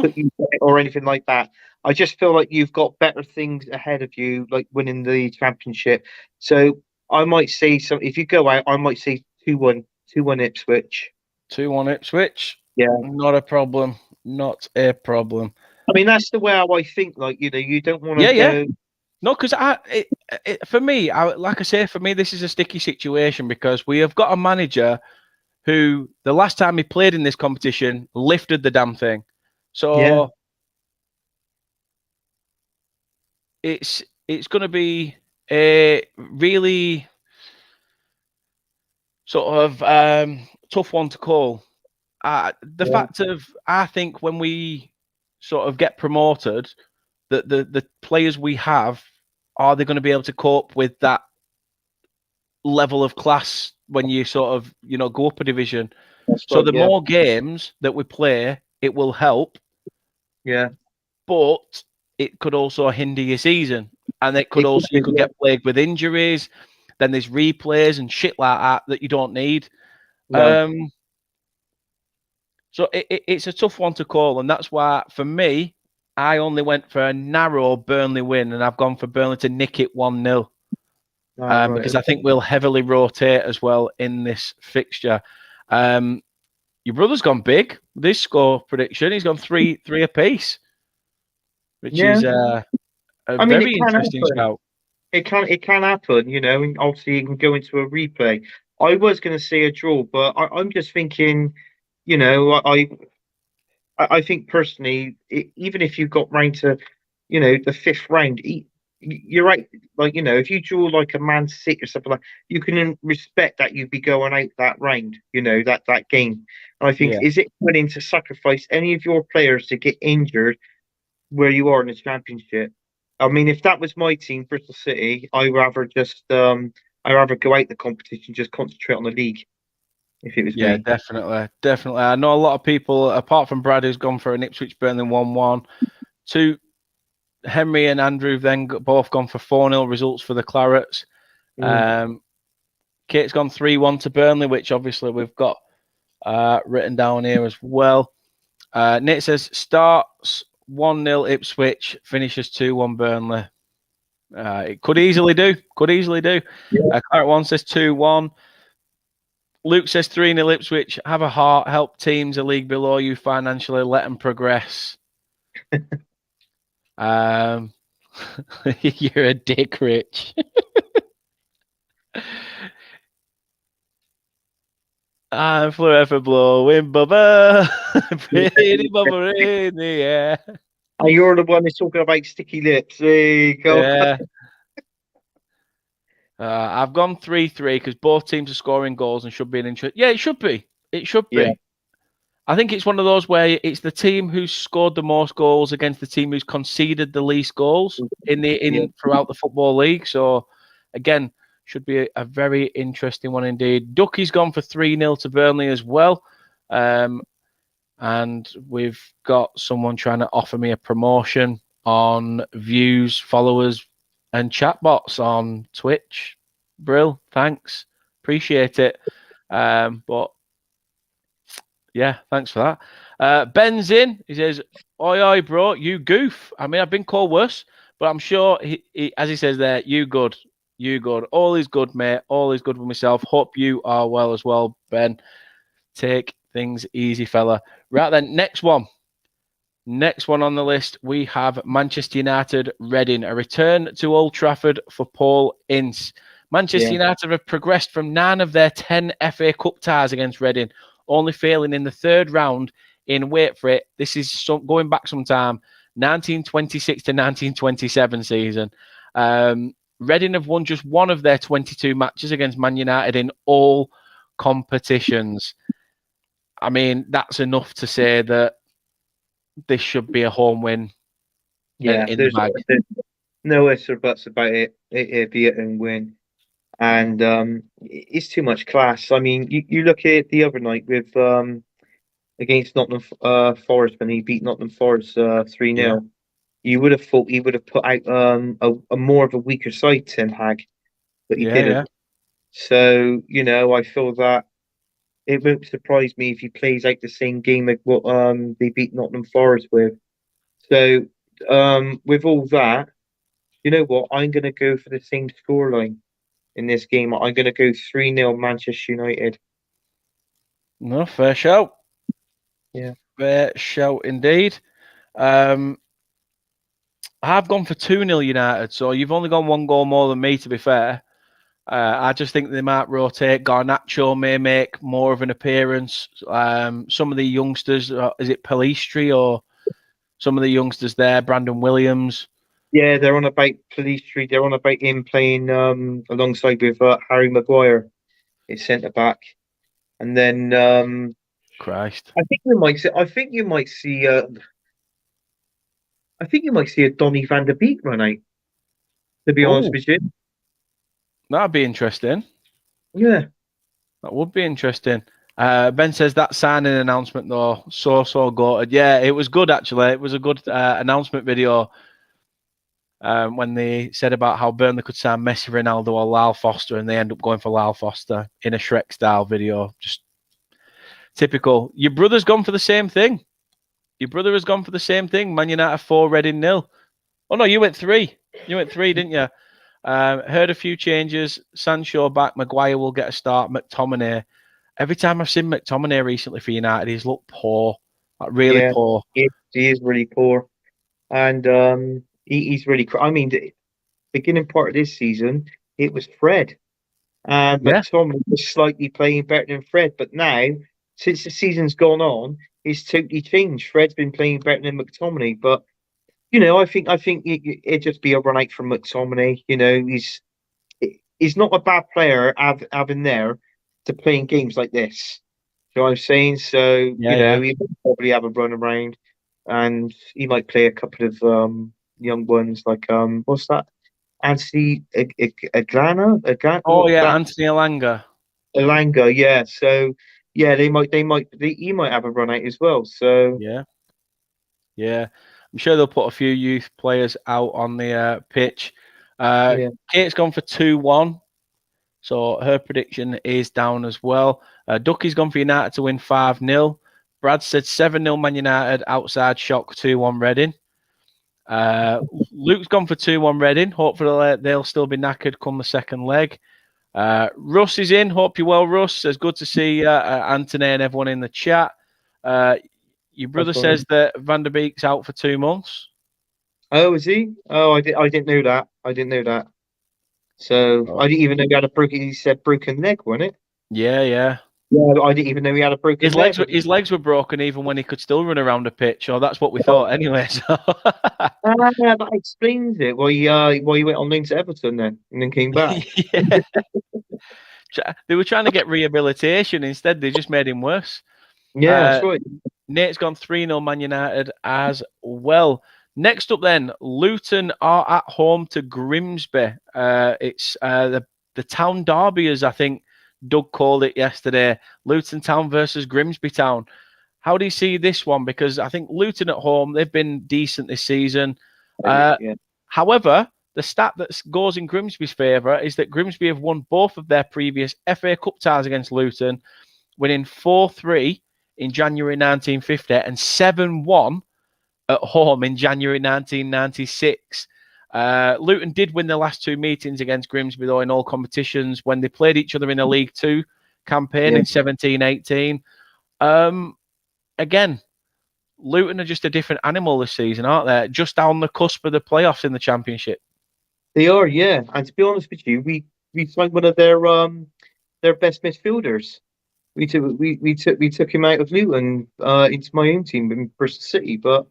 put you down or anything like that. I just feel like you've got better things ahead of you, like winning the Championship. So I might say if you go out, I might say 2-1 Ipswich. 2-1 Ipswich. Yeah, not a problem. Not a problem. I mean, that's the way how I think. Like, you know, you don't want to go. No, because for me, like I say, for me, this is a sticky situation because we have got a manager who, the last time he played in this competition, lifted the damn thing. So it's going to be a really sort of tough one to call. The fact of, I think when we sort of get promoted, that the players we have, are they going to be able to cope with that level of class when you sort of, you know, go up a division? So the more games that we play, it will help. Yeah. But it could also hinder your season. And it could also, you could get plagued with injuries. Then there's replays and shit like that you don't need. No. So it's a tough one to call. And that's why, for me, I only went for a narrow Burnley win, and I've gone for Burnley to nick it 1-0. Because I think we'll heavily rotate as well in this fixture. Your brother's gone big. This score prediction, he's gone 3 apiece, which is a very interesting shout. It can happen, you know, and obviously you can go into a replay. I was going to say a draw, but I'm just thinking, you know, I think personally, even if you got round to, you know, the 5th round, you're right. Like, you know, if you draw like a Man City or something like, you can respect that you'd be going out that round, you know, that game. And I think, is it willing to sacrifice any of your players to get injured where you are in the Championship? I mean, if that was my team, Bristol City, I'd rather just I'd rather go out the competition, just concentrate on the league. If it was me. Definitely. I know a lot of people, apart from Brad, who's gone for an Ipswich Burnley 1-1. Henry and Andrew then both gone for 4-0 results for the Clarets. Kate's gone 3-1 to Burnley, which obviously we've got written down here as well. Nate says starts 1-0 Ipswich, finishes 2-1 Burnley. It could easily do. Yeah. Claret 1 says 2-1. Luke says 3-0 Ipswich. Have a heart. Help teams a league below you financially. Let them progress. You're a dick, Rich. I'm forever blowing bubba. Pretty bubba in the air. And you're the one that's talking about sticky lips. There you go. Yeah. I've gone 3-3 because both teams are scoring goals and should be an interest. Yeah, it should be. It should be. Yeah. I think it's one of those where it's the team who's scored the most goals against the team who's conceded the least goals throughout the Football League. So, again, should be a very interesting one indeed. Ducky's gone for 3-0 to Burnley as well. And we've got someone trying to offer me a promotion on views, followers, and chatbots on Twitch. Brill, thanks. Appreciate it. But yeah, thanks for that. Ben's in. He says, oi, oi, bro, you goof. I mean, I've been called worse, but I'm sure, he as he says there, you good. You good. All is good, mate. All is good with myself. Hope you are well as well, Ben. Take things easy, fella. Right then, next one. Next one on the list, we have Manchester United, Reading. A return to Old Trafford for Paul Ince. Manchester United have progressed from 9 of their 10 FA Cup ties against Reading, only failing in the third round in, wait for it, this is going back some time, 1926 to 1927 season. Reading have won just one of their 22 matches against Man United in all competitions. I mean, that's enough to say that this should be a home win. Yeah, there's no ifs or buts about it. It'd be a win. And it's too much class. I mean, you look at it the other night with against Nottingham Forest when he beat Nottingham Forest 3-0. Yeah. You would have thought he would have put out a more of a weaker side, Ten Hag, but he didn't. Yeah. So, I feel that it won't surprise me if he plays out the same game like what they beat Nottingham Forest with. So, with all that, you know what? I'm going to go for the same scoreline in this game. I'm going to go 3-0 Manchester United. No, fair shout. Yeah. Fair shout indeed. I've gone for 2-0 United, so you've only gone one goal more than me, to be fair. I just think they might rotate. Garnacho may make more of an appearance. Some of the youngsters, is it Palistri or some of the youngsters there, Brandon Williams? Yeah, they're on about Palistri. They're on about him playing alongside with Harry Maguire, his centre back, and then Christ, I think you might see a Donny van der Beek run out. To be honest with you, that'd be interesting. Yeah, that would be interesting. Ben says that signing announcement though, so good. Yeah, it was good actually. It was a good announcement video. When they said about how Burnley could sign Messi, Ronaldo, or Lyle Foster, and they end up going for Lyle Foster in a Shrek-style video. Just typical. Your brother's gone for the same thing. Your brother has gone for the same thing. Man United 4, Reading 0. Oh, no, you went 3. You went 3, didn't you? Heard a few changes. Sancho back. Maguire will get a start. McTominay. Every time I've seen McTominay recently for United, he's looked poor. Like really poor. He is really poor. And he's really... I mean, the beginning part of this season, it was Fred. And McTominay was slightly playing better than Fred. But now, since the season's gone on, it's totally changed. Fred's been playing better than McTominay. But, I think it'd just be a run out from McTominay. He's not a bad player having there to play in games like this. You know what I'm saying? So, he would probably have a run around. And he might play a couple of young ones like what's that? Anthony Aglana? Oh yeah, Anthony Elanga. Elanga, yeah. So yeah, he might have a run out as well. So yeah. I'm sure they'll put a few youth players out on the pitch. Kate's gone for 2-1. So her prediction is down as well. Ducky's gone for United to win 5-0. Brad said 7-0 Man United, outside shock 2-1 Reading. Luke's gone for 2-1 Reading. Hopefully they'll still be knackered come the second leg. Russ is in. Hope you're well, Russ. Says good to see Anthony and everyone in the chat. Your brother says that Van der Beek's out for 2 months. Oh, is he? Oh, I didn't know that. I didn't know that. So I didn't even know he had a broken. He said broken leg, wasn't it? Yeah. Yeah, I didn't even know he had a broken His leg. legs were broken even when he could still run around a pitch, or that's what we thought anyway. So. That explains it. Why he went on loan to Everton then and then came back. Yeah. They were trying to get rehabilitation. Instead, they just made him worse. Yeah, that's right. Nate's gone 3-0 Man United as well. Next up then, Luton are at home to Grimsby. It's the town derby, as I think Doug called it yesterday. Luton Town versus Grimsby Town. How do you see this one? Because I think Luton at home, they've been decent this season. Yeah. However, the stat that goes in Grimsby's favour is that Grimsby have won both of their previous FA Cup ties against Luton, winning 4-3 in January 1950 and 7-1 at home in January 1996. Luton did win the last 2 meetings against Grimsby, though, in all competitions when they played each other in a League Two campaign in 17-18. Again, Luton are just a different animal this season, aren't they? Just on the cusp of the playoffs in the Championship. They are, yeah. And to be honest with you, we signed one of their best midfielders. We took him out of Luton into my own team in Bristol City, but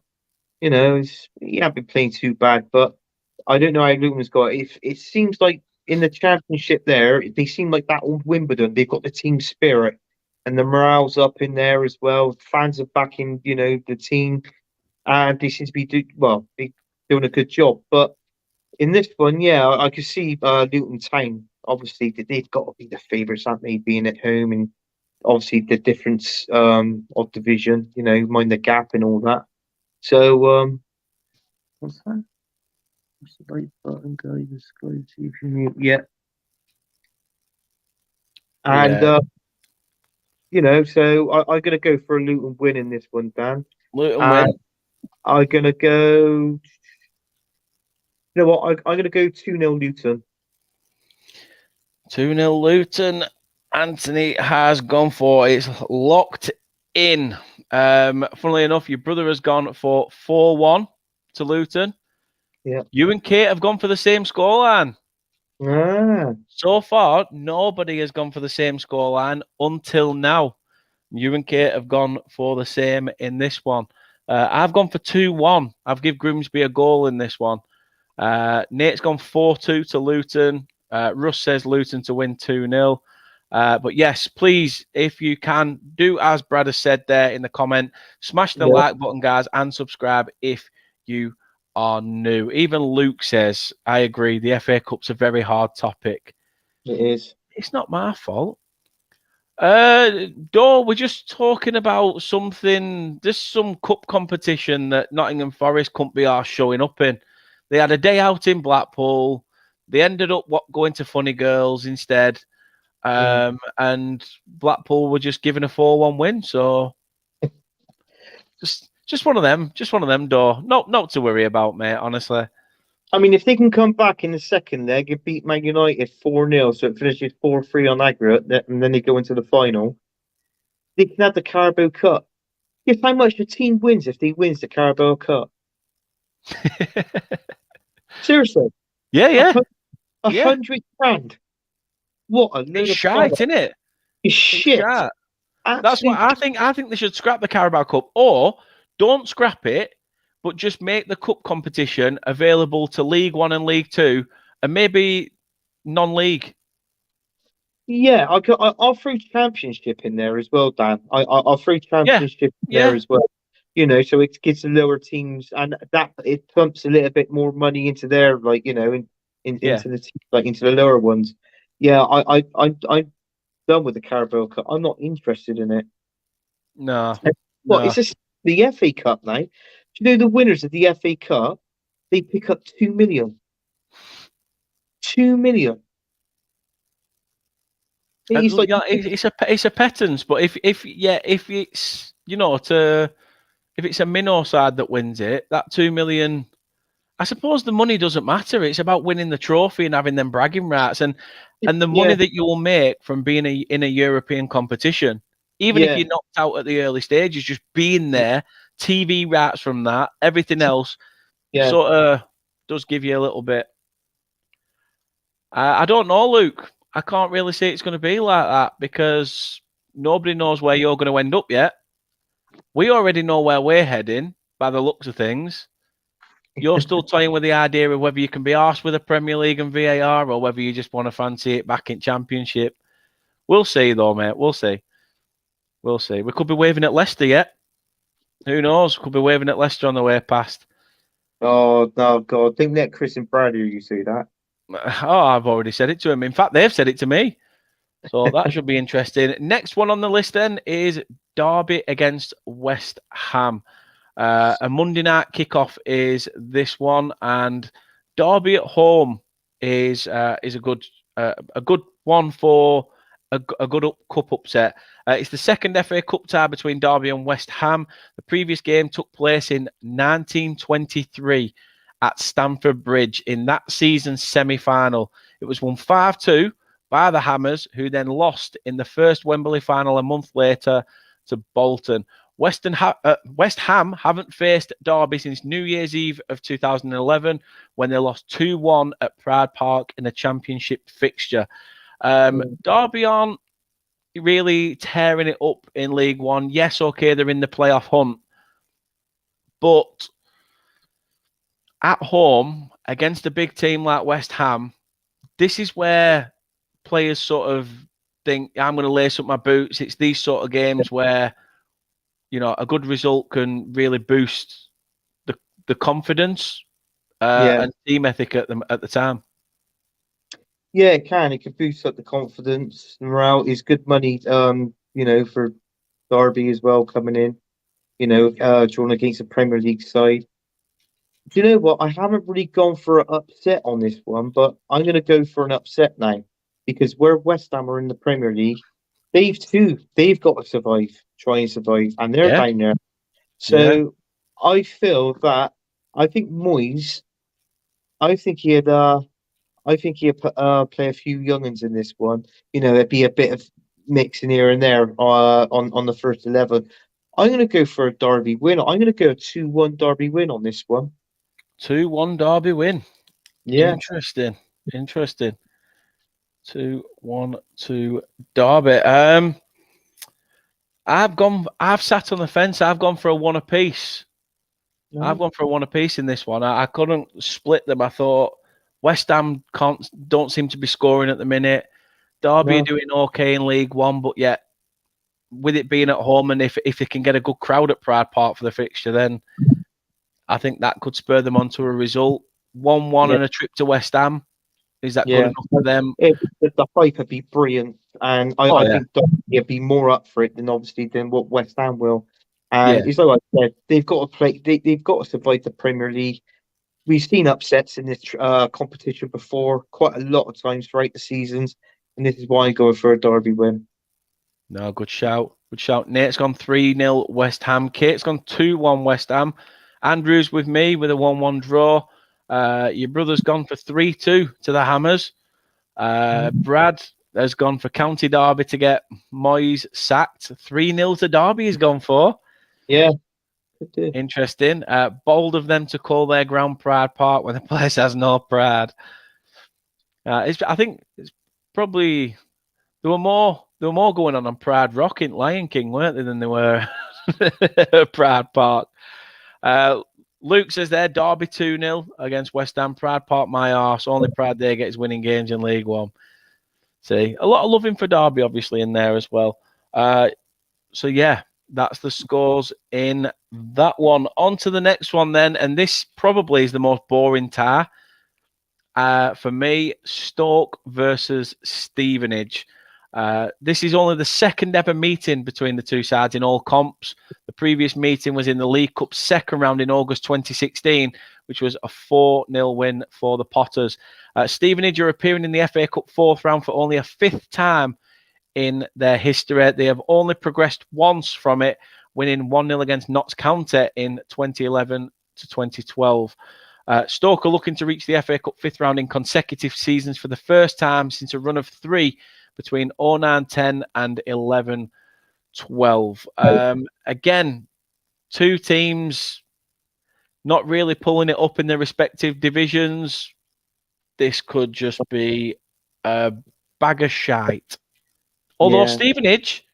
he hasn't been playing too bad. But I don't know how Luton's got it. It seems like in the Championship there, they seem like that old Wimbledon. They've got the team spirit and the morale's up in there as well. Fans are backing, the team, and they seem to be doing a good job. But in this one, yeah, I could see Luton Town. Obviously, they've got to be the favourites, aren't they? Being at home and obviously the difference of division, mind the gap and all that. So, what's that? What's the right button, guys? See if you mute. Yeah. And, so I'm going to go for a Luton win in this one, Dan. Luton win. I'm going to go... You know what? I'm going to go 2-0 Luton. 2-0 Luton. Anthony has gone for it. It's locked in. Funnily enough, your brother has gone for 4-1 to Luton. Yeah. You and Kate have gone for the same scoreline. So far, nobody has gone for the same scoreline until now. You and Kate have gone for the same in this one. I've gone for 2-1. I've given Grimsby a goal in this one. Nate's gone 4-2 to Luton. Russ says Luton to win 2-0. But yes, please, if you can, do as Brad has said there in the comment. Smash the like button, guys, and subscribe if you are new. Even Luke says, I agree, the FA Cup's a very hard topic. It is. It's not my fault. We're just talking about something, just some cup competition that Nottingham Forest couldn't be arsed showing up in. They had a day out in Blackpool. They ended up going to Funny Girls instead. And Blackpool were just given a 4-1 win. So just one of them. Just one of them, Not to worry about, mate, honestly. I mean, if they can come back in the second leg and beat Man United 4-0, so it finishes 4-3 on aggregate, and then they go into the final, they can have the Carabao Cup. Guess how much the team wins if they wins the Carabao Cup? Seriously? Yeah. 100 grand. What a load it's of shite, isn't it? It's shit. Shite. That's what I think. I think they should scrap the Carabao Cup, or don't scrap it, but just make the cup competition available to League One and League Two, and maybe non-league. Yeah, I'll throw Championship in there as well, Dan. I'll throw Championship in there as well. So it gives the lower teams, and that it pumps a little bit more money into their, into the team, into the lower ones. Yeah, I'm done with the Carabao Cup. I'm not interested in it. No. It's just the FA Cup now. Do you know the winners of the FA Cup? They pick up 2 million. 2 million. It's a pittance, but if it's if it's a minnow side that wins it, that 2 million, I suppose the money doesn't matter. It's about winning the trophy and having them bragging rights, and the money that you will make from being in a European competition, even if you're knocked out at the early stages, just being there, TV rights from that, everything else, sort of does give you a little bit. I don't know, Luke. I can't really say it's going to be like that because nobody knows where you're going to end up yet. We already know where we're heading by the looks of things. You're still toying with the idea of whether you can be arsed with a Premier League and VAR or whether you just want to fancy it back in Championship. We'll see, though, mate. We'll see. We'll see. We could be waving at Leicester yet. Who knows? Could be waving at Leicester on the way past. Oh, no, God. Think that Chris and Bradley, you see that? Oh, I've already said it to him. In fact, they've said it to me. So that should be interesting. Next one on the list then is Derby against West Ham. A Monday night kickoff is this one, and Derby at home is a good one for a good cup upset. It's the second FA Cup tie between Derby and West Ham. The previous game took place in 1923 at Stamford Bridge in that season's semi-final. It was won 5-2 by the Hammers, who then lost in the first Wembley final a month later to Bolton. West Ham haven't faced Derby since New Year's Eve of 2011 when they lost 2-1 at Pride Park in a Championship fixture. Derby aren't really tearing it up in League One. Yes, okay, they're in the playoff hunt. But at home, against a big team like West Ham, this is where players sort of think, I'm going to lace up my boots. It's these sort of games where, a good result can really boost the confidence and team ethic at the time. Yeah, it can. It can boost up the confidence. Morale is good money, for Derby as well coming in, drawn against a Premier League side. Do you know what? I haven't really gone for an upset on this one, but I'm going to go for an upset now because where West Ham are in the Premier League, they've got to try and survive, and they're down there. So I feel that I think Moyes, I think he'd play a few young'uns in this one. There'd be a bit of mixing here and there on the first 11. I'm going to go for a Derby win. I'm going to go a 2-1 Derby win on this one. 2-1 Derby win. Yeah. Interesting. 2-1 to Derby. I've sat on the fence. I've gone for a one apiece. I've gone for a one apiece in this one. I couldn't split them. I thought West Ham don't seem to be scoring at the minute. Derby are doing okay in League One, but yet with it being at home, and if they can get a good crowd at Pride Park for the fixture, then I think that could spur them on to a result. 1-1 and a trip to West Ham. Is that good enough for them? The hype would be brilliant, and I think Derby would be more up for it than what West Ham will. And it's like I said, they've got to play. They've got to survive the Premier League. We've seen upsets in this competition before, quite a lot of times throughout the seasons, and this is why I'm going for a Derby win. No, good shout. Nate's gone 3-0 West Ham. Kate's gone 2-1 West Ham. Andrew's with me with a 1-1 draw. Your brother's gone for 3-2 to the Hammers. Brad has gone for County Derby to get Moyes sacked. 3-0 to Derby he's gone for. Yeah. Interesting. Bold of them to call their ground Pride Park when the place has no pride. I think it's probably there were more going on Pride Rock in Lion King, weren't they, than there were Pride Park. Luke says there, Derby 2-0 against West Ham. Pride Park, my arse. Only Pride there gets winning games in League One. See, a lot of loving for Derby, obviously, in there as well. So, yeah, that's the scores in that one. On to the next one then, and this probably is the most boring tie. For me, Stoke versus Stevenage. This is only the second ever meeting between the two sides in all comps. The previous meeting was in the League Cup second round in August 2016, which was a 4-0 win for the Potters. Stevenage are appearing in the FA Cup fourth round for only a fifth time in their history. They have only progressed once from it, winning 1-0 against Notts County in 2011 to 2012. Stoke are looking to reach the FA Cup fifth round in consecutive seasons for the first time since a run of 3 between 09-10 and 11-12. Again, two teams not really pulling it up in their respective divisions. This could just be a bag of shite. Although Stevenage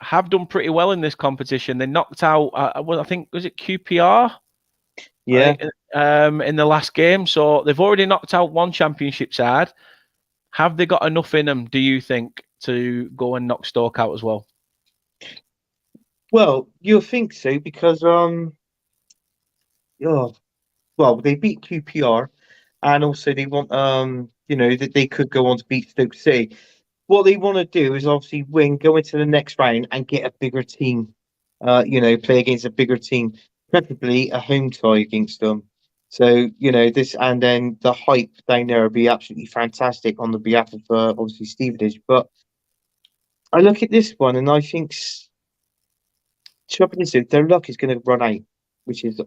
have done pretty well in this competition. They knocked out, I think, was it QPR? Yeah. In the last game. So they've already knocked out one championship side. Have they got enough in them, do you think, to go and knock Stoke out as well? Well, you'll think so because they beat QPR, and also they want that they could go on to beat Stoke City. What they want to do is obviously win, go into the next round, and get a bigger team. Play against a bigger team, preferably a home tie against them. So this, and then the hype down there will be absolutely fantastic on the behalf of obviously Stevenage. But I look at this one and I think their luck is going to run out, which is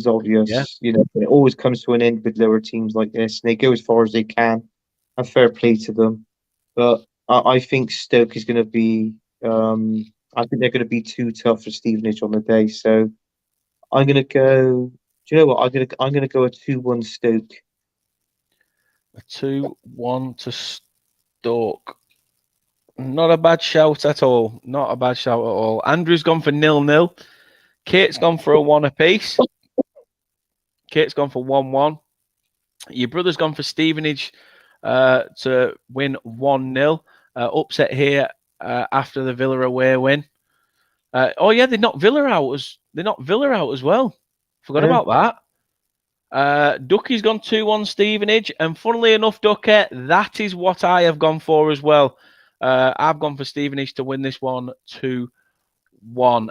obvious. Yeah. It always comes to an end with lower teams like this, and they go as far as they can. And fair play to them, but I think Stoke is going to be. I think they're going to be too tough for Stevenage on the day. So I'm going to go. Do you know what? I'm going to go a 2-1 Stoke. A 2-1 to Stoke. Not a bad shout at all. Not a bad shout at all. Andrew's gone for 0-0. Kate's gone for a 1 apiece. Kate's gone for 1-1. Your brother's gone for Stevenage to win 1-0. Upset here after the Villa away win. They knocked Villa out as well. Forgot about that. Ducky's gone 2-1 Stevenage, and funnily enough, Ducky, that is what I have gone for as well. I've gone for Stevenage to win this one 2-1.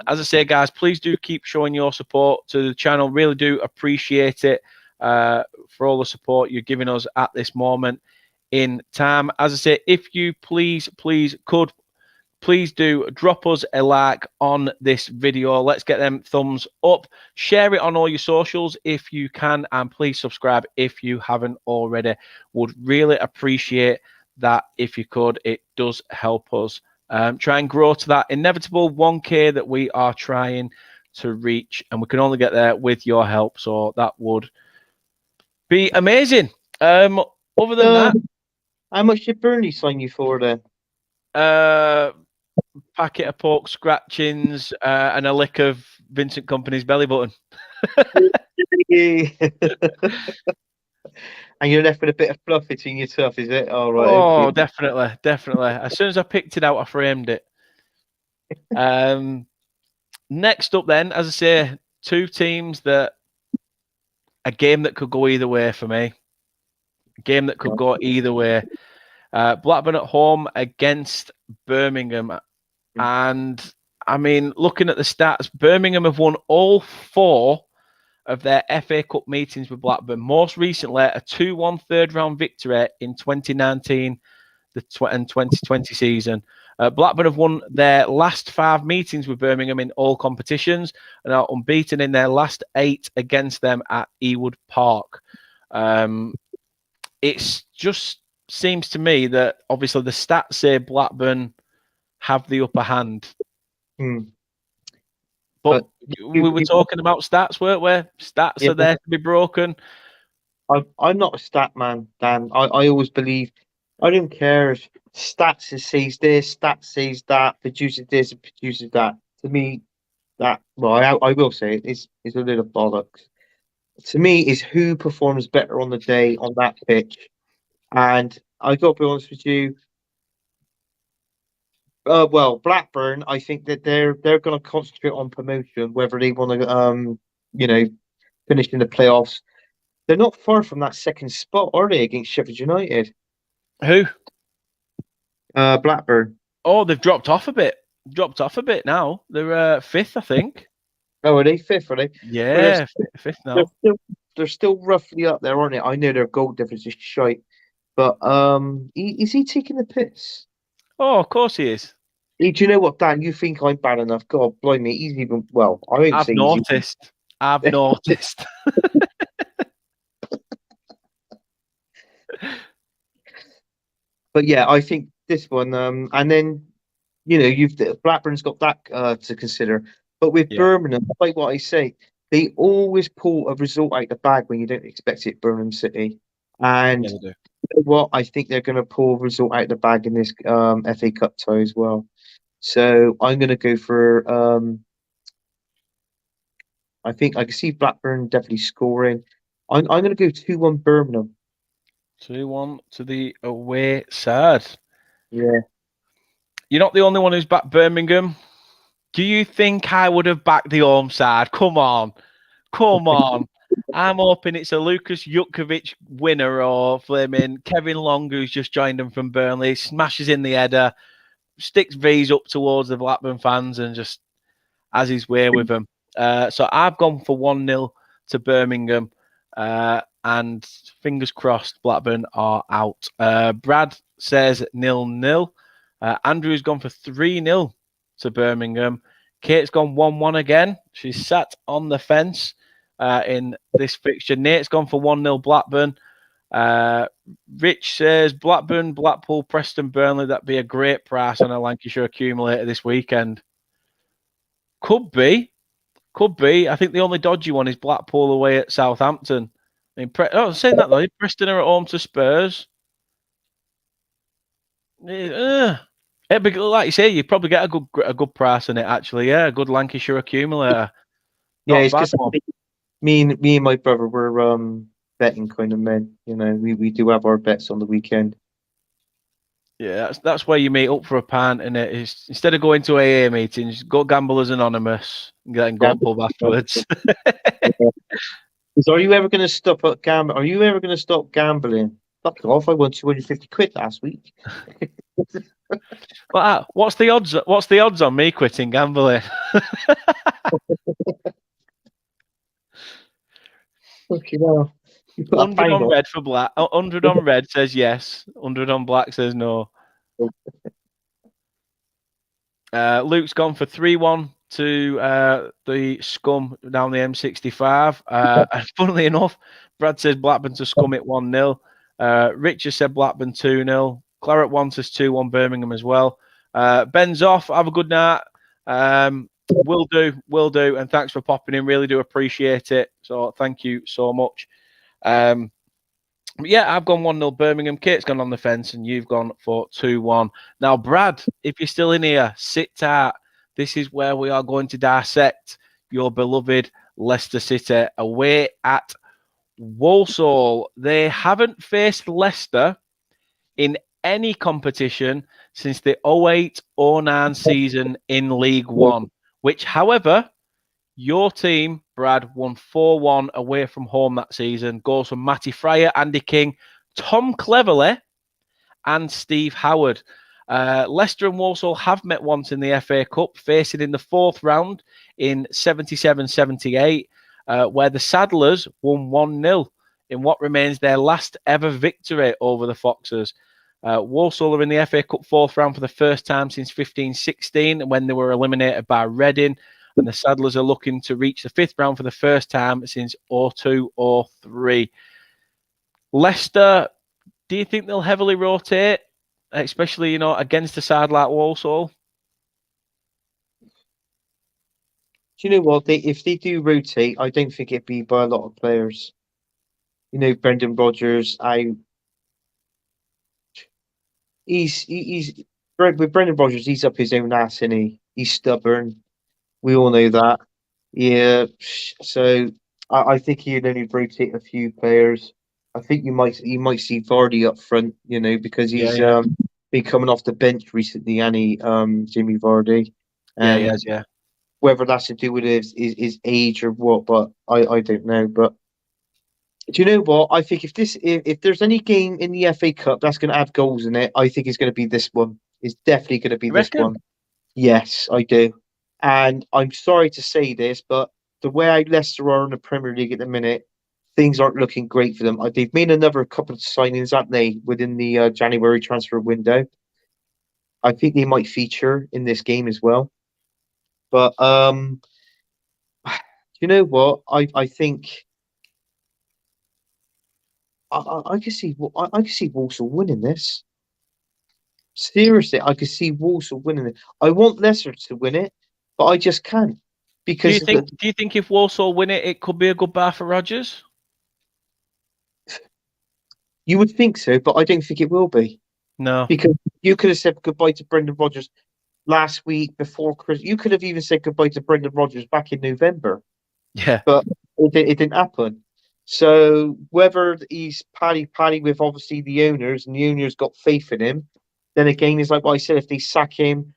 As I say, guys, please do keep showing your support to the channel. Really do appreciate it for all the support you're giving us at this moment in time. As I say, if you please do drop us a like on this video. Let's get them thumbs up. Share it on all your socials if you can, and please subscribe if you haven't already. Would really appreciate that if you could. It does help us try and grow to that inevitable 1K that we are trying to reach, and we can only get there with your help. So that would be amazing. Other than that, how much did Burnley sign you for then? Packet of pork scratchings and a lick of Vincent Kompany's belly button. And you're left with a bit of fluff between your stuff, is it? Oh, right. Oh, okay. definitely. As soon as I picked it out, I framed it. Next up then, as I say, two teams that a game that could go either way for me. A game that could go either way. Blackburn at home against Birmingham. And, I mean, looking at the stats, Birmingham have won all 4 of their FA Cup meetings with Blackburn. Most recently, a 2-1 third-round victory in 2019 and 2020 season. Blackburn have won their last 5 meetings with Birmingham in all competitions and are unbeaten in their last 8 against them at Ewood Park. It's just seems to me that obviously the stats say Blackburn have the upper hand. But we were talking about stats, weren't we? Stats are there to be broken. I'm not a stat man, Dan. I always believe, I don't care if stats says this, stats says that, produces this and produces that. To me, that, well, I will say it, is a little bollocks. To me, is who performs better on the day on that pitch. And I got to be honest with you, Blackburn, I think that they're going to concentrate on promotion, whether they want to, finish in the playoffs. They're not far from that second spot, are they, against Sheffield United? Who? Blackburn. Oh, they've dropped off a bit. Now. They're 5th, I think. Oh, are they 5th? Are they? Yeah, 5th now. They're still roughly up there, aren't they? I know their goal difference is shite, but is he taking the piss? Oh, of course he is. Do you know what, Dan? You think I'm bad enough? God, blimey, he's even. Well, I won't I've say noticed. I've noticed. But yeah, I think this one, and then you've Blackburn's got that to consider. But with Yeah, Birmingham, like what I say, they always pull a result out the bag when you don't expect it. Birmingham City, and yeah, they do. what I think they're going to pull a result out the bag in this FA Cup tie as well. So I'm going to go for. I think I can see Blackburn definitely scoring. I'm going to go 2-1 Birmingham. 2-1 to the away side. Yeah. You're not the only one who's backed Birmingham. Do you think I would have backed the home side? Come on. Come on. I'm hoping it's a Lucas Jutkovic winner or flaming Kevin Long, who's just joined them from Burnley, smashes in the header, sticks V's up towards the Blackburn fans and just has his way with them. So I've gone for 1-0 to Birmingham. And fingers crossed, Blackburn are out. Brad says 0-0. Andrew's gone for 3-0 to Birmingham. Kate's gone 1-1 again. She's sat on the fence in this fixture. Nate's gone for 1-0 Blackburn. Rich says Blackburn, Blackpool, Preston, Burnley. That'd be a great price on a Lancashire accumulator this weekend. Could be. I think the only dodgy one is Blackpool away at Southampton. I mean, saying that though, Preston are at home to Spurs. But like you say, you probably get a good price on it. Actually, yeah, a good Lancashire accumulator. Yeah, Not a it's bad because one. me and my brother were betting kind of men. We do have our bets on the weekend. Yeah, that's where you meet up for a pint, and it is instead of going to AA meetings, go Gamblers Anonymous and getting golf pub afterwards. Are you ever going to stop at gambling? Are you ever going to stop gambling? Fuck off! I won 250 quid last week. But what's the odds? What's the odds on me quitting gambling? Fucking hell. You put a 100 pound on on. red for black. 100 on red says yes. 100 on black says no. Luke's gone for 3-1 to the Scum down the M65. And funnily enough, Brad says Blackburn to Scum at 1-0. Richard said Blackburn 2-0. Claret 1 says 2-1 Birmingham as well. Ben's off. Have a good night. Will do. And thanks for popping in. Really do appreciate it. So thank you so much. But yeah, I've gone 1-0 Birmingham. Kate's gone on the fence, and you've gone for 2-1. Now, Brad, if you're still in here, sit tight. This is where we are going to dissect your beloved Leicester City away at Walsall. They haven't faced Leicester in any competition since the 08-09 season in League One, which, however, your team, Brad, won 4-1 away from home that season. Goals from Matty Fryer, Andy King, Tom Cleverley, and Steve Howard. Leicester and Walsall have met once in the FA Cup, facing in the fourth round in 77-78, where the Saddlers won 1-0 in what remains their last ever victory over the Foxes. Walsall are in the FA Cup fourth round for the first time since 15-16, when they were eliminated by Reading. And the Saddlers are looking to reach the fifth round for the first time since 02-03. Leicester, do you think they'll heavily rotate, especially, against a side like Walsall? Do you know what? If they do rotate, I don't think it'd be by a lot of players. Brendan Rodgers, he's with Brendan Rodgers, he's up his own ass, and he's stubborn. We all know that. Yeah, so I think he'd only rotate a few players. I think you might see Vardy up front, because he's been coming off the bench recently, and Jimmy Vardy. And Yeah. whether that's to do with his age or what, but I don't know. But do you know what? I think if there's any game in the FA Cup that's going to have goals in it, I think it's going to be this one. It's definitely going to be this one. Yes, I do. And I'm sorry to say this, but the way Leicester are in the Premier League at the minute, things aren't looking great for them. They've made another couple of signings, haven't they, within the January transfer window? I think they might feature in this game as well. But you know what? I think I can see I can see Walsall winning this. Seriously, I could see Walsall winning it. I want Leicester to win it, but I just can't Do you because think? Do you think if Walsall win it, it could be a good bar for Rodgers? you would think so, but I don't think it will be No. because you could have said goodbye to Brendan Rodgers last week before Christmas. You could have even said goodbye to Brendan Rodgers back in November, Yeah. but it didn't happen. So whether he's paddy with obviously the owners and the owners got faith in him, then again, it's like what I said: if they sack him,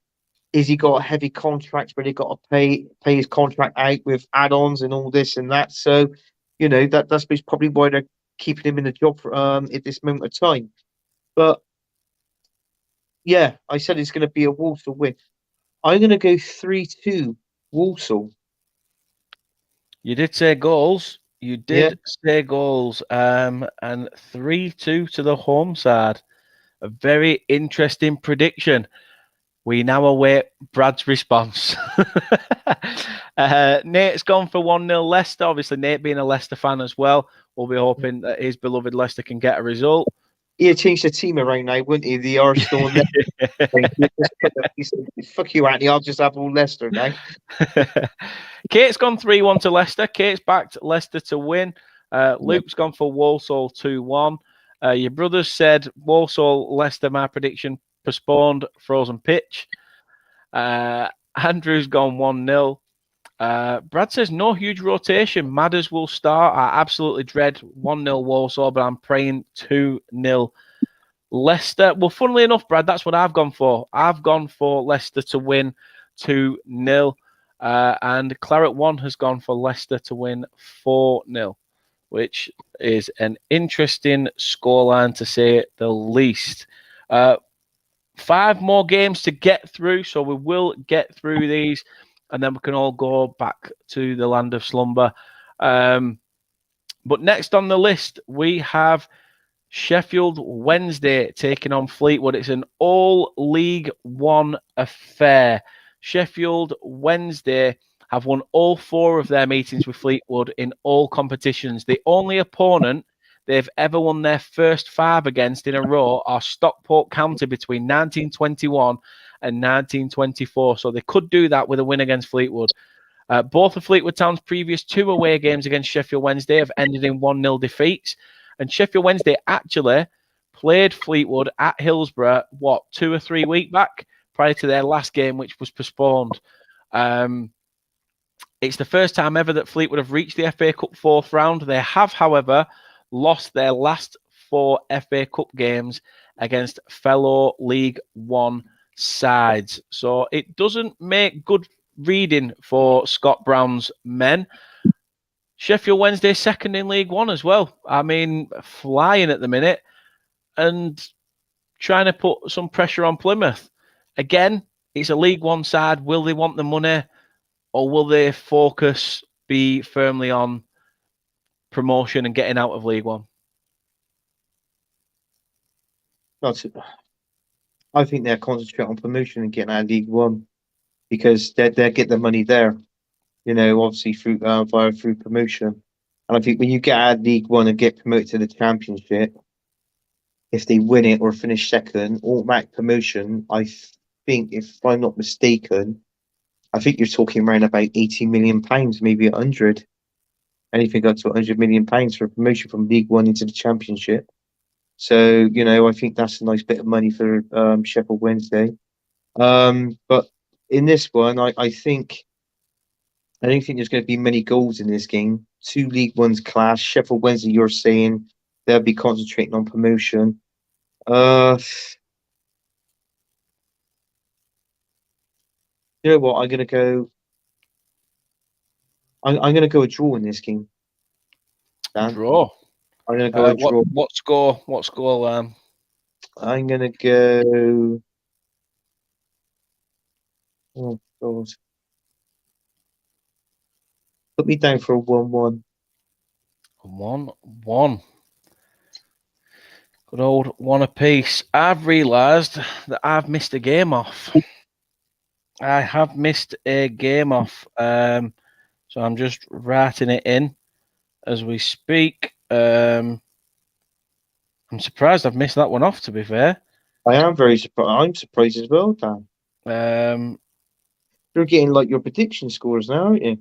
is he got a heavy contract where they got to pay his contract out with add-ons and all this and that? So, that's probably why they're keeping him in the job for, at this moment of time. But yeah, I said it's going to be a Walsall win. I'm going to go 3-2 Walsall. You did say goals. You Yeah. did say goals. And 3-2 to the home side. A very interesting prediction. We now await Brad's response. Nate's gone for 1-0 Leicester. Obviously, Nate being a Leicester fan as well, we'll be hoping that his beloved Leicester can get a result. He'd change the team around now, wouldn't he? The Arsenal and he said, fuck you, Anthony. I'll just have all Leicester now. Kate's gone 3-1 to Leicester. Kate's backed Leicester to win. Luke's gone for Walsall 2-1. Your brothers said Walsall, Leicester, my prediction, postponed, frozen pitch. Andrew's gone 1-0. Brad says no huge rotation. Madders will start. I absolutely dread 1-0 Walsall, but I'm praying 2-0 Leicester. Well, funnily enough, Brad, that's what I've gone for. I've gone for Leicester to win 2-0. And Claret 1 has gone for Leicester to win 4-0, which is an interesting scoreline to say the least. 5 more games to get through, so we will get through these, and then we can all go back to the land of slumber. But next on the list, we have Sheffield Wednesday taking on Fleetwood. It's an all League One affair. Sheffield Wednesday have won all 4 of their meetings with Fleetwood in all competitions. The only opponent they've ever won their first 5 against in a row are Stockport County between 1921 and 1924. So they could do that with a win against Fleetwood. Both of Fleetwood Town's previous 2 away games against Sheffield Wednesday have ended in 1-0 defeats. And Sheffield Wednesday actually played Fleetwood at Hillsborough, 2 or 3 weeks back, prior to their last game, which was postponed. It's the first time ever that Fleetwood have reached the FA Cup 4th round. They have, however, lost their last 4 FA Cup games against fellow League One sides. So it doesn't make good reading for Scott Brown's men. Sheffield Wednesday second in League One as well. I mean, flying at the minute and trying to put some pressure on Plymouth. Again, it's a League One side. Will they want the money, or will their focus be firmly on promotion and getting out of League One? I think they're concentrating on promotion and getting out of League One because they get the money there, obviously through promotion. And I think when you get out of League One and get promoted to the Championship, if they win it or finish second, automatic promotion, I think, if I'm not mistaken, I think you're talking around about £80 million, maybe 100. Anything up to £100 million for promotion from League One into the Championship. So, I think that's a nice bit of money for Sheffield Wednesday. But in this one, I don't think there's going to be many goals in this game. 2 League One's clash. Sheffield Wednesday, you're saying they'll be concentrating on promotion. You know what? I'm going to go. I'm going to go a draw in this game. Dan. Draw. I'm going to go a draw. What score? What score? I'm going to go. Oh God! Put me down for a 1-1. 1-1. Good old 1 apiece. I've realised that I've missed a game off. I have missed a game off. So I'm just writing it in as we speak. I'm surprised I've missed that one off, to be fair. I am very surprised. I'm surprised as well, Dan. You're getting like your prediction scores now, aren't you?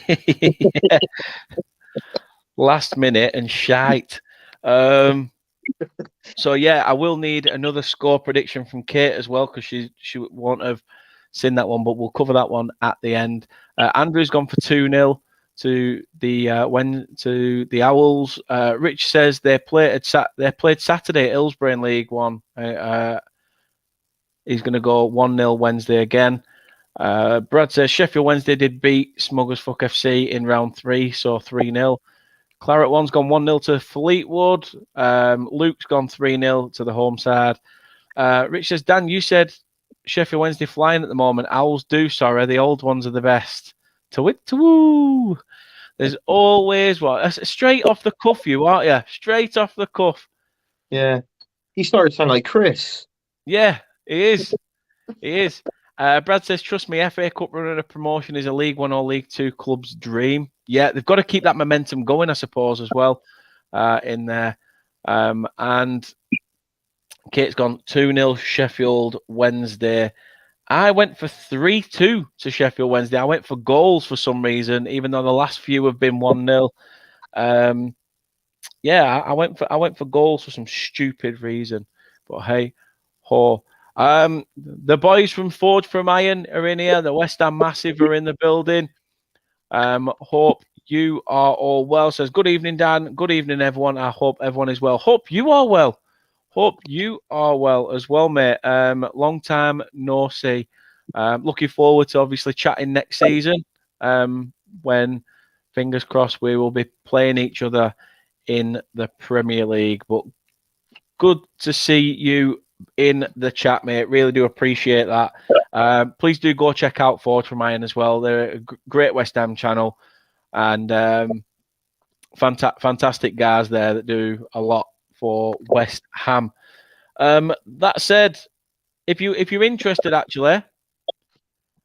Yeah. Last minute and shite. So yeah, I will need another score prediction from Kate as well, because she won't have seen that one, but we'll cover that one at the end. Andrew's gone for 2-0 to the Owls. Rich says they played Saturday at Hillsborough in League One. He's going to go 1-0 Wednesday again. Brad says Sheffield Wednesday did beat Smuggler's Fuck FC in round 3, so 3-0. Claret One's gone 1-0 to Fleetwood. Luke's gone 3-0 to the home side. Rich says, Dan, you said Sheffield Wednesday flying at the moment. Owls do, sorry. The old ones are the best. To-wit-to-woo. There's always straight off the cuff, you aren't you? Straight off the cuff. Yeah. He started to sound like Chris. Yeah, he is. He is. Brad says, trust me, FA Cup running a promotion is a League One or League Two club's dream. Yeah, they've got to keep that momentum going, I suppose, as well, in there. And Kate's gone 2-0 Sheffield Wednesday. I went for 3-2 to Sheffield Wednesday. I went for goals for some reason, even though the last few have been 1-0. Yeah, I went for goals for some stupid reason. But hey, ho. The boys from Forge from Iron are in here. The West Ham Massive are in the building. Hope you are all well. Says, good evening, Dan. Good evening, everyone. I hope everyone is well. Hope you are well. Hope you are well as well, mate. Long time no see. Looking forward to obviously chatting next season. When, fingers crossed, we will be playing each other in the Premier League. But good to see you in the chat, mate. Really do appreciate that. Please do go check out Forge from Iron as well. They're a great West Ham channel, and fantastic guys there that do a lot for West Ham. That said, if you're interested, actually,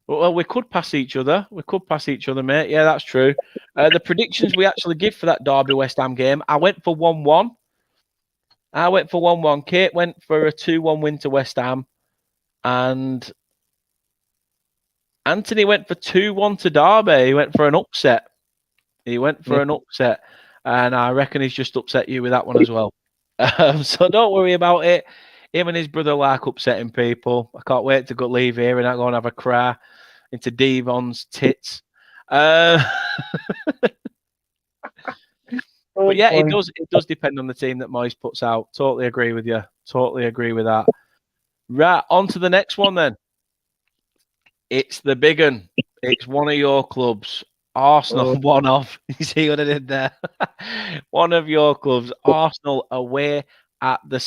well, we could pass each other. We could pass each other, mate. Yeah, that's true. The predictions we actually give for that Derby West Ham game, I went for 1-1. Kate went for a 2-1 win to West Ham. And Anthony went for 2-1 to Derby. He went for an upset. And I reckon he's just upset you with that one as well. So don't worry about it. Him and his brother like upsetting people. I can't wait to go leave here and I go and have a cry into Devon's tits. But yeah, it does depend on the team that Moyes puts out. Totally agree with you. Totally agree with that. Right, on to the next one then. It's the big one. It's one of your clubs. Arsenal, one of. You see what I did there? One of your clubs, Arsenal, away at the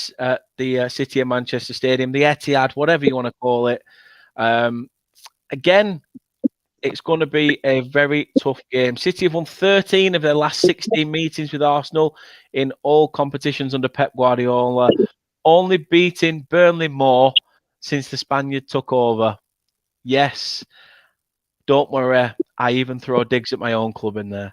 City of Manchester Stadium, the Etihad, whatever you want to call it. Again, it's going to be a very tough game. City have won 13 of their last 16 meetings with Arsenal in all competitions under Pep Guardiola, only beating Burnley more since the Spaniard took over. Yes, don't worry. I even throw digs at my own club in there.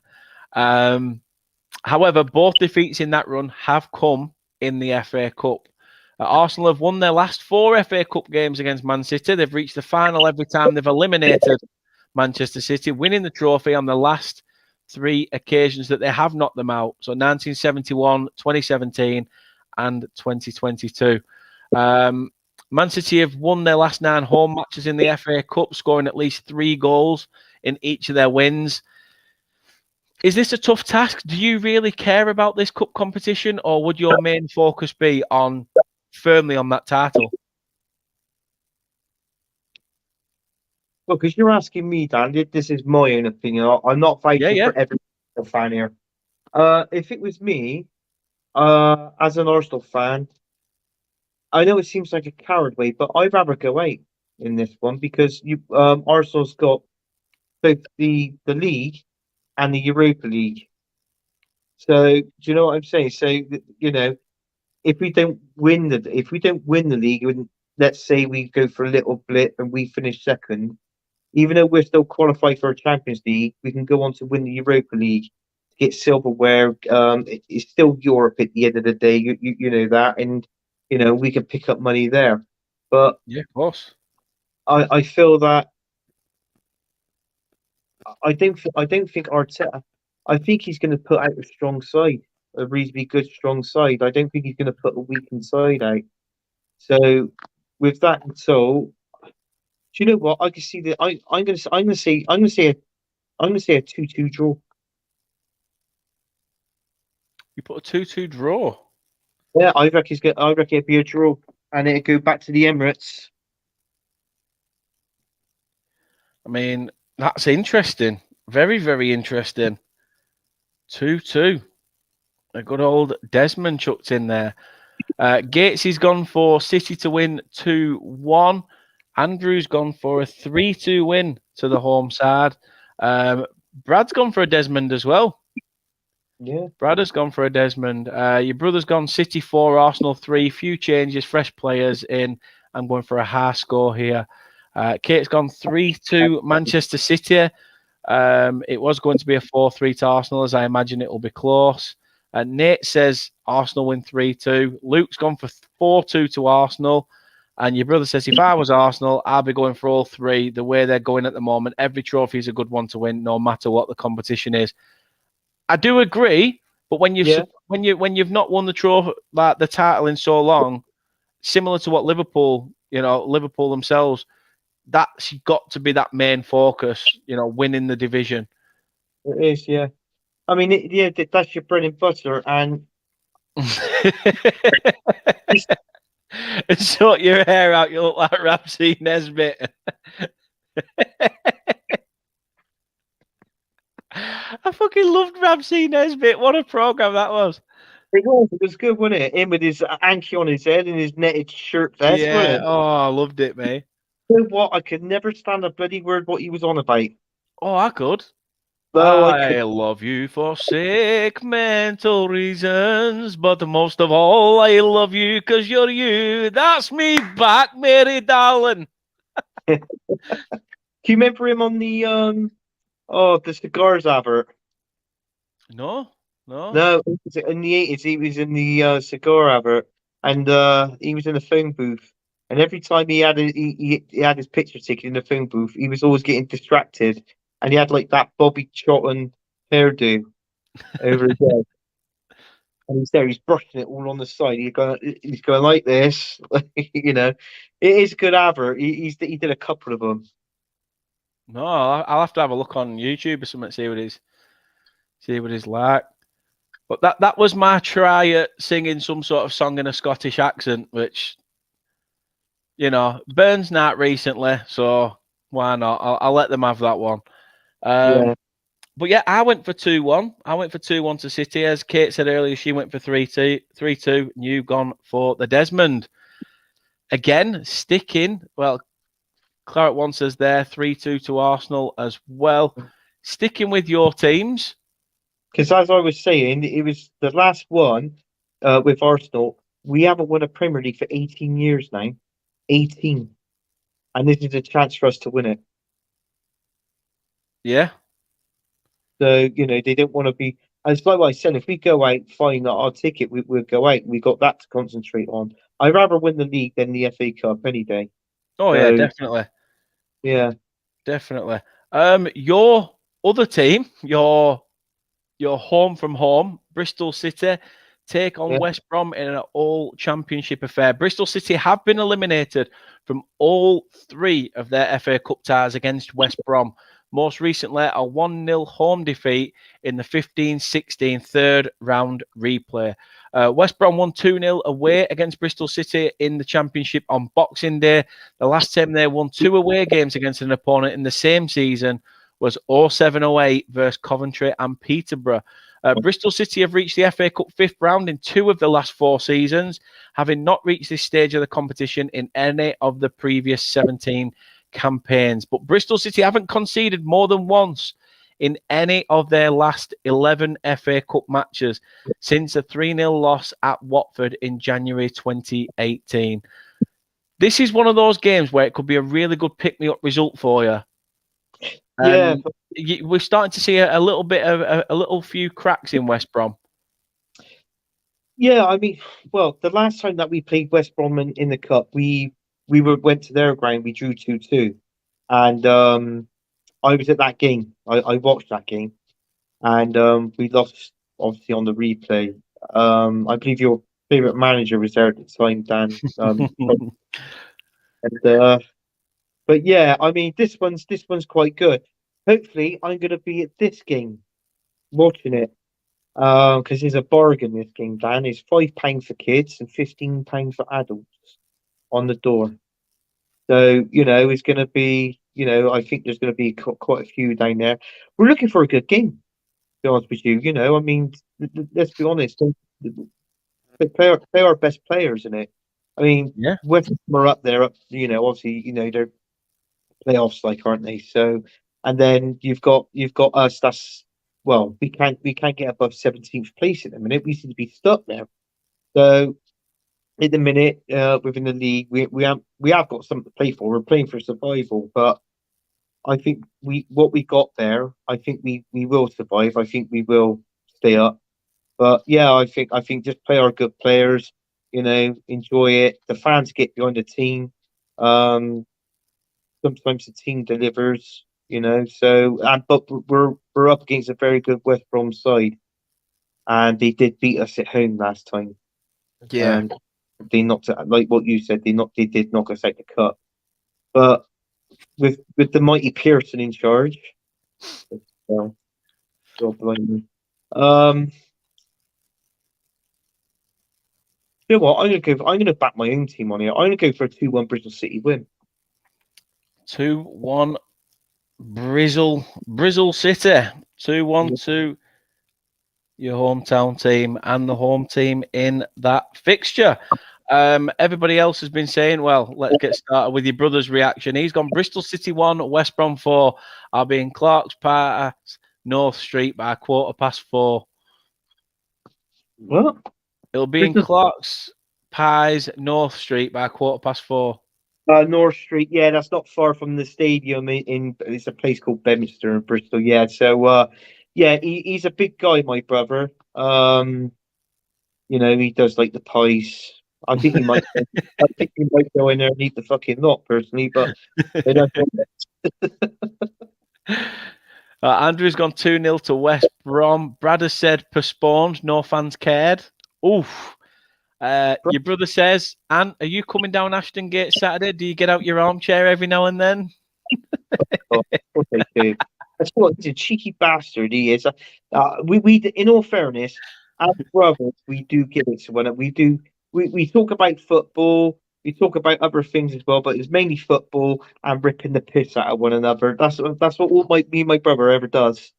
However, both defeats in that run have come in the FA Cup. Arsenal have won their last 4 FA Cup games against Man City. They've reached the final every time they've eliminated Manchester City, winning the trophy on the last 3 occasions that they have knocked them out. So 1971, 2017, and 2022. Man City have won their last 9 home matches in the FA Cup, scoring at least 3 goals in each of their wins. Is this a tough task? Do you really care about this cup competition, or would your main focus be firmly on that title? Well, because you're asking me, Dan, this is my own opinion. I'm not fighting for every fan here. If it was me, as an Arsenal fan, I know it seems like a coward way, but I'd rather go out in this one because Arsenal's got both the league and the Europa League. So do you know what I'm saying? So if we don't win the league, and let's say we go for a little blip and we finish second, even though we're still qualified for a Champions League, we can go on to win the Europa League to get silverware. It's still Europe at the end of the day. You know that, and we can pick up money there. But Yeah, of course. I feel that I don't think Arteta. I think he's going to put out a strong side, a reasonably good strong side. I don't think he's going to put a weakened side out. So with that, so do you know what? I can see that. I'm going to say a 2-2 draw. You put a 2-2 draw. Yeah, I reckon it'd be a draw, and it'd go back to the Emirates. I mean, that's interesting. Very, very interesting. 2-2. A good old Desmond chucked in there. Gates has gone for City to win 2-1. Andrew's gone for a 3-2 win to the home side. Brad's gone for a Desmond as well. Yeah. Brad has gone for a Desmond. Your brother's gone City 4, Arsenal 3. Few changes, fresh players in. I'm going for a high score here. Kate's gone 3-2 Manchester City. It was going to be a 4-3 to Arsenal, as I imagine it will be close. Nate says Arsenal win 3-2. Luke's gone for 4-2 to Arsenal. And your brother says, if I was Arsenal, I'll be going for all three. The way they're going at the moment, every trophy is a good one to win, no matter what the competition is. I do agree, but when you've not won the trophy, like the title in so long, similar to what Liverpool themselves, that's got to be that main focus, winning the division. It is, yeah. I mean, that's your bread and butter, and and sort your hair out, you look like Ramsey Nesbitt. I fucking loved Ramsey Nesbitt. What a program that was. It was good, wasn't it? Him with his Anki on his head and his netted shirt vest, wasn't Yeah, it? oh, I loved it, mate. You know what? I could never stand a bloody word what he was on about. Oh, I could. No, I love you for sick mental reasons, but most of all, I love you because you're you. That's me back, Mary darling. Do you remember him on the the cigars advert? No. No, in the 80s he was in the cigar advert, and he was in the phone booth. And every time he had he had his picture taken in the phone booth, he was always getting distracted, and he had like that Bobby Charlton hairdo over his head. And he's there, he's brushing it all on the side. He's going like this, It is a good advert. He did a couple of them. No, I'll have to have a look on YouTube or something, see what he's like. But that was my try at singing some sort of song in a Scottish accent, which, Burns not recently, so why not? I'll let them have that one. Yeah. But yeah, I went for 2-1. I went for 2-1 to City. As Kate said earlier, she went for 3-2. And you've gone for the Desmond. Again, sticking. Well, Claret One says there 3-2 to Arsenal as well. Sticking with your teams. Because as I was saying, it was the last one with Arsenal. We haven't won a Premier League for 18 years now. 18. And this is a chance for us to win it. Yeah. So, they don't want to be. And it's like what I said, if we go out, fine, our ticket, we'll go out. We got that to concentrate on. I'd rather win the league than the FA Cup any day. Oh, yeah, definitely. Yeah. Definitely. Your other team, your home from home, Bristol City, take on West Brom in an all-championship affair. Bristol City have been eliminated from all three of their FA Cup ties against West Brom. Most recently, a 1-0 home defeat in the 15-16 third round replay. West Brom won 2-0 away against Bristol City in the Championship on Boxing Day. The last time they won 2 away games against an opponent in the same season was 07-08 versus Coventry and Peterborough. Bristol City have reached the FA Cup 5th round in 2 of the last 4 seasons, having not reached this stage of the competition in any of the previous 17 campaigns. But Bristol City haven't conceded more than once in any of their last 11 FA Cup matches since a 3-0 loss at Watford in January 2018. This is one of those games where it could be a really good pick-me-up result for you. Yeah, We're starting to see a little bit of a little few cracks in West Brom. yeah. I mean, well, the last time that we played West Brom in the cup, we went to their ground. We drew 2-2, and I was at that game. I watched that game, and we lost obviously on the replay. I believe your favorite manager was there at the time, Dan. And, but yeah, I mean, this one's quite good. Hopefully, I'm going to be at this game watching it. Because there's a bargain this game, Dan. It's £5 for kids and £15 for adults on the door. So, it's going to be, I think there's going to be quite a few down there. We're looking for a good game, to be honest with you. I mean, let's be honest. Play our best players in it. I mean, Yeah. West Ham are up there, obviously, they're playoffs like, aren't they? So, and then you've got us. Well, we can't get above 17th place at the minute. We seem to be stuck there. So at the minute, within the league, we have got something to play for. We're playing for survival, but I think what we got there, I think we will survive. I think we will stay up. But yeah, I think just play our good players, enjoy it. The fans get behind the team. Sometimes the team delivers, So, but we're up against a very good West Brom side, and they did beat us at home last time. Yeah. They knocked it, like what you said. They did knock us out the cup, but with the mighty Pearson in charge, well, God bless me. You know what? I'm gonna back my own team on here. I'm gonna go for a 2-1 Bristol City win. 2-1 Bristol City. 2-1 to your hometown team and the home team in that fixture. Everybody else has been saying, well, let's get started with your brother's reaction. He's gone Bristol City 1, West Brom 4. I'll be in Clark's Pass, North Street by 4:15. What? It'll be in Clark's Pies, North Street by 4:15. North Street, yeah, that's not far from the stadium. It's a place called Bedminster in Bristol. Yeah, so yeah, he's a big guy, my brother. He does like the pies. I think he might. I think he might go in there and eat the fucking lot personally, but they don't. Andrew's gone 2-0 to West Brom. Brad has said postponed. No fans cared. Oof. Your brother says, Ant, are you coming down Ashton Gate Saturday? Do you get out your armchair every now and then? Oh, okay. That's what he's a cheeky bastard he is. We in all fairness, as brothers, we do give it to one. We talk about football. We talk about other things as well, but it's mainly football and ripping the piss out of one another. That's what all me and my brother ever does.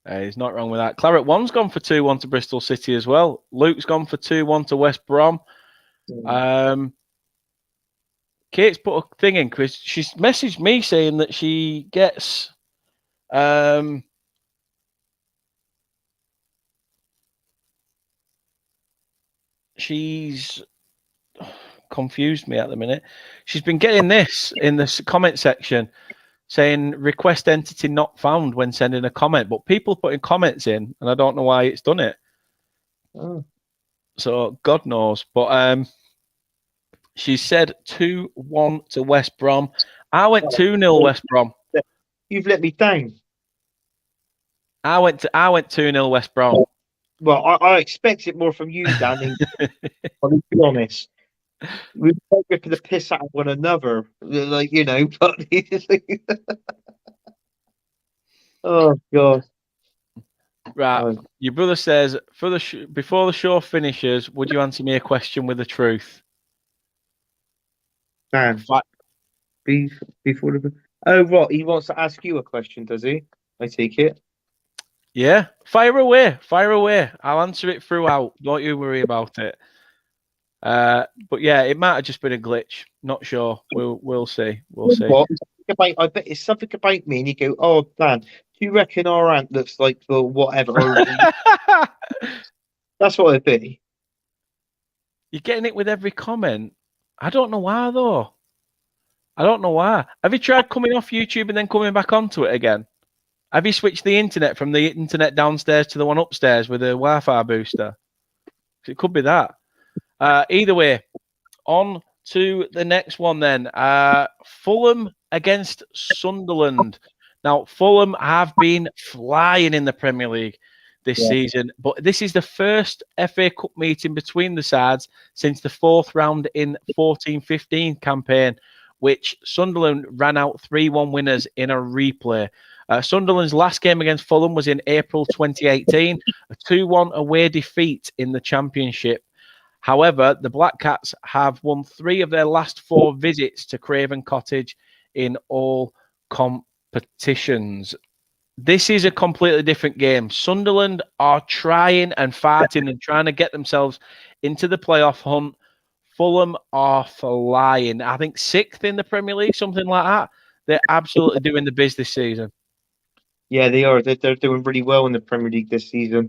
He's not wrong with that. Claret 1's gone for 2-1 to Bristol City as well. Luke's gone for 2-1 to West Brom. Kate's put a thing in, Chris. She's messaged me saying that she gets she's confused me at the minute. She's been getting this in the comment section saying request entity not found when sending a comment, but people putting comments in and I don't know why it's done it. Oh. So God knows. But she said 2-1 to West Brom. I went 2-0 West Brom. You've let me down. I went 2-0 West Brom. Well, I expect it more from you, Dan. I'll be honest. We both ripping the piss out of one another, but oh God! Right, your brother says before the show finishes, would you answer me a question with the truth? Dan, before the what? He wants to ask you a question, does he? I take it. Yeah, fire away. I'll answer it throughout. Don't you worry about it. But yeah, it might have just been a glitch. Not sure. We'll see. What? I bet it's something about me, and you go, "Oh, Dan, do you reckon our aunt looks like the whatever?" That's what it'd be. You're getting it with every comment. I don't know why though. I don't know why. Have you tried coming off YouTube and then coming back onto it again? Have you switched the internet from the internet downstairs to the one upstairs with a Wi-Fi booster? It could be that. Either way, on to the next one then. Fulham against Sunderland. Now, Fulham have been flying in the Premier League this season, but this is the first FA Cup meeting between the sides since the fourth round in 14-15 campaign, which Sunderland ran out 3-1 winners in a replay. Sunderland's last game against Fulham was in April 2018, a 2-1 away defeat in the Championship. However, the Black Cats have won 3 of their last 4 visits to Craven Cottage in all competitions. This is a completely different game. Sunderland are trying and fighting and trying to get themselves into the playoff hunt. Fulham are flying. I think 6th in the Premier League, something like that. They're absolutely doing the biz this season. Yeah, they are. They're doing really well in the Premier League this season.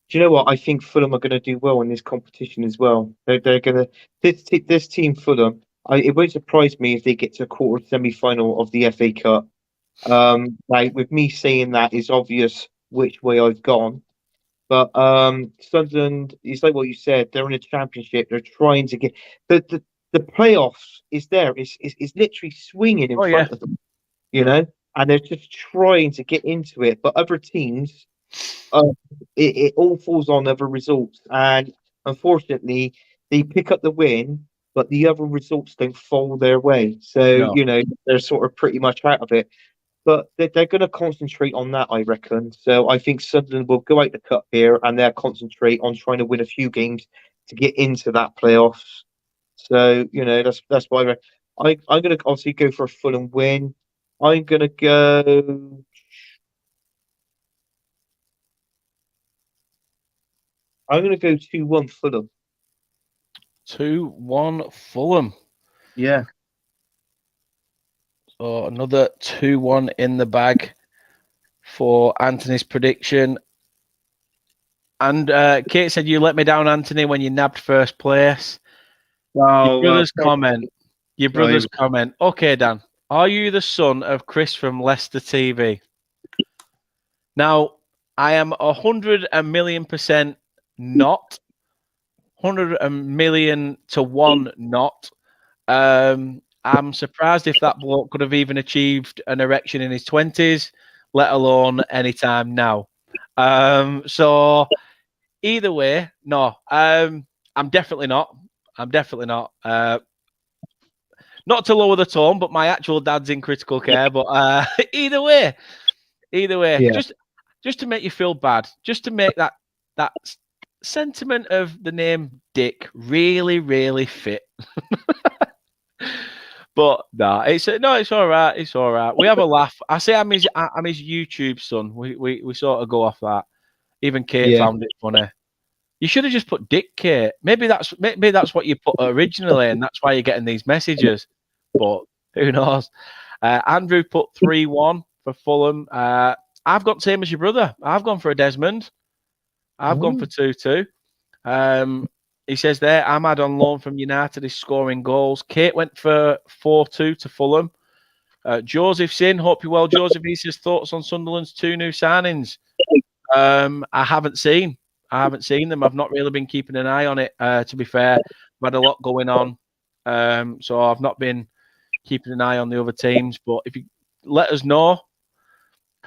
Do you know what? I think Fulham are going to do well in this competition as well. They're going to this team Fulham. It won't surprise me if they get to a quarter semi-final of the FA Cup. Like with me saying that, it's obvious which way I've gone. But Sunderland, it's like what you said. They're in a championship. They're trying to get the playoffs is there. It's literally swinging in front of them, you know, and they're just trying to get into it. But other teams, it all falls on other results, and unfortunately, they pick up the win, but the other results don't fall their way. So you know they're sort of pretty much out of it. But they're going to concentrate on that, I reckon. So I think Sunderland will go out the cup here, and they'll concentrate on trying to win a few games to get into that playoffs. So you know that's why I'm going to obviously go for a Fulham win. I'm going to go. I'm going to go 2-1 Fulham. 2-1 Fulham. Yeah. So another 2-1 in the bag for Anthony's prediction. And Kate said you let me down, Anthony, when you nabbed first place. Your brother's comment. Okay, Dan. Are you the son of Chris from Leicester TV? Now, I am 100,000,000% not. 100,000,000 to 1 not. I'm surprised if that bloke could have even achieved an erection in his 20s, let alone any time now. So either way, no. I'm definitely not. Not to lower the tone, but my actual dad's in critical care. But either way, yeah. just to make you feel bad, just to make that sentiment of the name Dick really, really fit. But no, it's all right. It's all right. We have a laugh. I say I'm his YouTube son. We sort of go off that. Even Kate found it funny. You should have just put Dick, Kate. Maybe that's what you put originally, and that's why you're getting these messages. But who knows? Andrew put 3-1 for Fulham. I've got the same as your brother. I've gone for a Desmond. I've gone for 2-2. He says there, Ahmad on loan from United is scoring goals. Kate went for 4-2 to Fulham. Joseph's in. Hope you're well, Joseph. He says thoughts on Sunderland's 2 new signings. I haven't seen them. I've not really been keeping an eye on it. To be fair, I've had a lot going on, so I've not been keeping an eye on the other teams. But if you let us know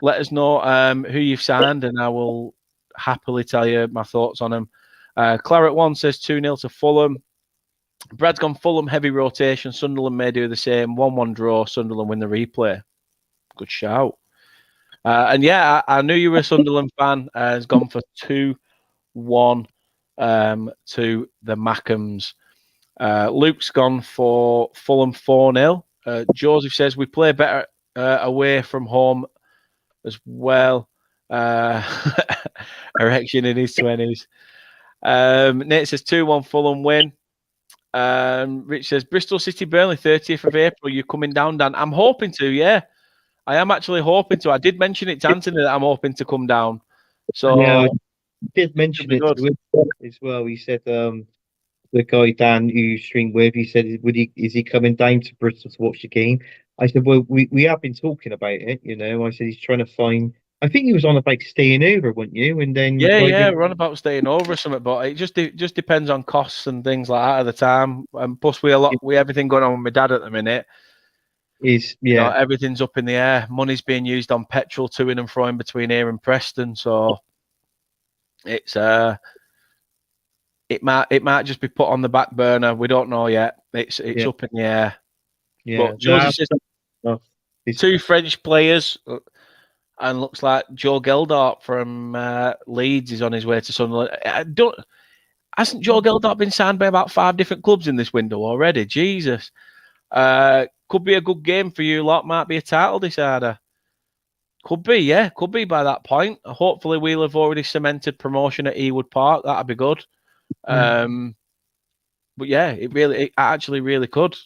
who you've signed, and I will happily tell you my thoughts on them. Claret 1 says 2-0 to Fulham. Brad's gone Fulham heavy rotation. Sunderland may do the same. 1-1 draw. Sunderland win the replay. Good shout. And yeah, I knew you were a Sunderland fan. Has gone for 2-1 to the Mackhams. Luke's gone for Fulham 4-0. Joseph says we play better away from home as well. Erection in his 20s. Nate says 2-1 Fulham win. Rich says Bristol City Burnley 30th of April. You're coming down, Dan? I'm hoping to, yeah. I am actually hoping to. I did mention it to Anthony that I'm hoping to come down. So yeah, I did mention it to him as well. He said the guy Dan who streamed with, he said, is he coming down to Bristol to watch the game? I said, well, we have been talking about it, you know. I said he's trying to find. I think he was on about staying over, weren't you? And then Yeah, we're on about staying over or something, but it just depends on costs and things like that at the time. And plus, we everything going on with my dad at the minute. You know, everything's up in the air. Money's being used on petrol to and fro between here and Preston, so it's it might just be put on the back burner. We don't know yet. It's up in the air. Yeah, but Josie says two French players, and looks like Joe Geldart from Leeds is on his way to Sunderland. Hasn't Joe Geldart been signed by about 5 different clubs in this window already? Jesus. Could be a good game for you lot. Might be a title decider. Could be, yeah. Could be by that point. Hopefully we'll have already cemented promotion at Ewood Park. That'd be good. But yeah, it actually really could.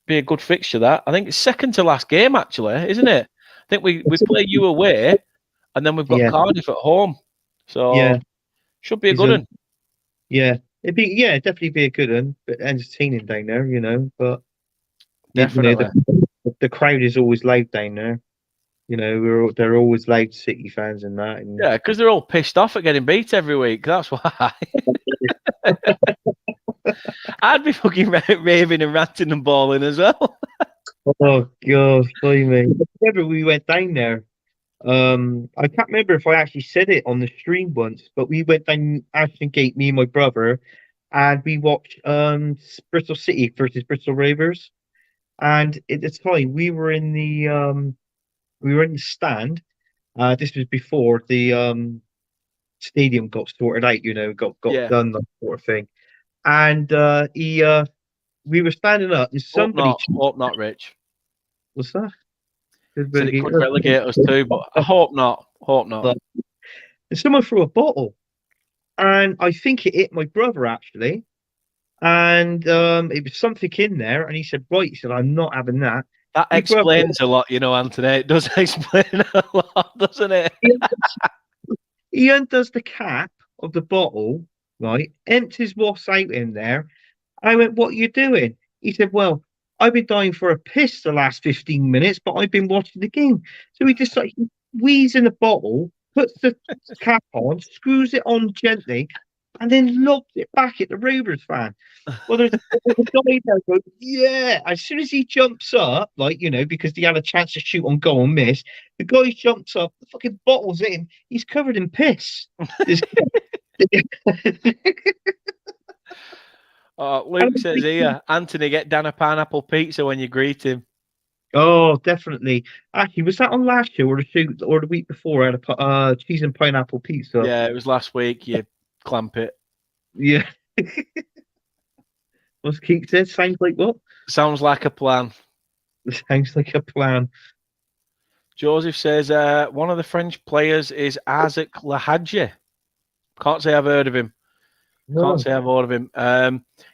Be a good fixture, that. I think it's second to last game, actually, isn't it? I think we play you away, and then we've got Cardiff at home. So should be a good one. Yeah. It'd definitely be a good one, but entertaining down there, you know. But definitely, you know, the crowd is always loud down there. You know, they're always loud City fans and that. And yeah, because they're all pissed off at getting beat every week. That's why. I'd be fucking raving and ranting and bawling as well. Oh God, blimey! Remember we went down there. I can't remember if I actually said it on the stream once, but we went down Ashton Gate, me and my brother, and we watched Bristol City versus Bristol Rovers. And at the time we were in the stand. This was before the stadium got sorted out, you know, got done, that sort of thing. And we were standing up and somebody hope not, Rich. What's that? Said it could relegate us too, but I hope not. And someone threw a bottle, and I think it hit my brother actually. And it was something in there, and he said, "Right," he said, "I'm not having that." That explains a lot, you know, Anthony. It does explain a lot, doesn't it? He undoes the cap of the bottle, right? Empties what's out in there. I went, "What are you doing?" He said, "Well, I've been dying for a piss the last 15 minutes, but I've been watching the game." So he just like wheezes in the bottle, puts the cap on, screws it on gently, and then lobs it back at the Rovers fan. Well, there's a guy there goes, yeah. As soon as he jumps up, like, you know, because he had a chance to shoot on goal and miss, the guy jumps up, the fucking bottle's at him, he's covered in piss. Luke says here, Anthony, get Dan a pineapple pizza when you greet him. Oh, definitely. Actually, was that on last year or the week before? I had a cheese and pineapple pizza. Yeah, it was last week. You clamp it. Yeah. What's Keith said? Sounds like what? Sounds like a plan. Sounds like a plan. Joseph says one of the French players is Isaac Lahadji. Can't say I've heard of him. Can't say I've heard of him.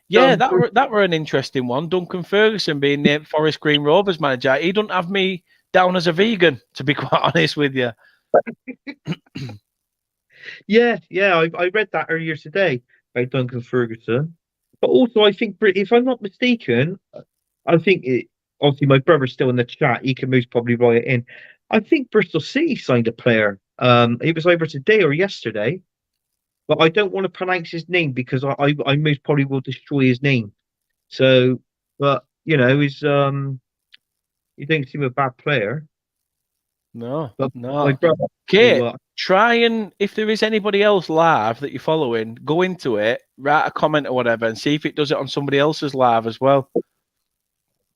Yeah, that were an interesting one. Duncan Ferguson being named Forest Green Rovers manager. He doesn't have me down as a vegan, to be quite honest with you. Yeah, I read that earlier today about Duncan Ferguson. But also, I think, if I'm not mistaken, I think obviously my brother's still in the chat. He can most probably write it in. I think Bristol City signed a player. It was either today or yesterday. But I don't want to pronounce his name because I most probably will destroy his name. So, but you know, he don't seem a bad player. No. Okay, try and if there is anybody else live that you're following, go into it, write a comment or whatever, and see if it does it on somebody else's live as well.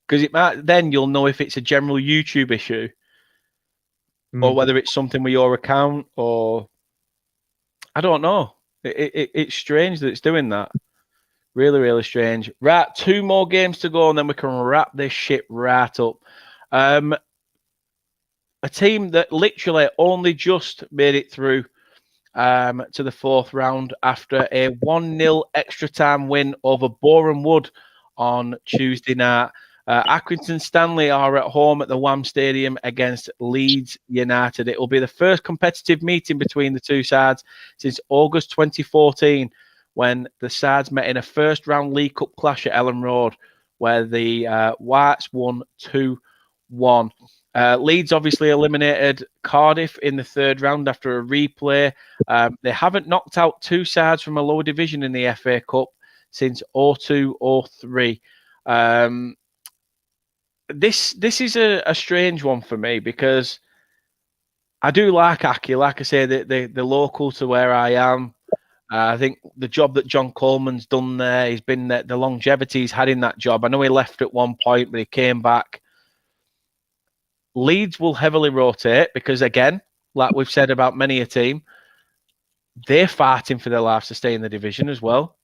Because it might, then you'll know if it's a general YouTube issue or whether it's something with your account or I don't know. It's strange that it's doing that. Really, really strange. Right, 2 more games to go and then we can wrap this shit right up. A team that literally only just made it through to the 4th round after a 1-0 extra time win over Boreham Wood on Tuesday night. Accrington Stanley are at home at the Wham Stadium against Leeds United. It will be the first competitive meeting between the two sides since August 2014, when the sides met in a first-round League Cup clash at Ellen Road, where the Whites won 2-1. Leeds obviously eliminated Cardiff in the third round after a replay. They haven't knocked out two sides from a lower division in the FA Cup since 02-03. This is a strange one for me because I do like Aki. Like I say, the local to where I am. I think the job that John Coleman's done there, he's been there, the longevity he's had in that job. I know he left at one point, but he came back. Leeds will heavily rotate because, again, like we've said about many a team, they're fighting for their lives to stay in the division as well.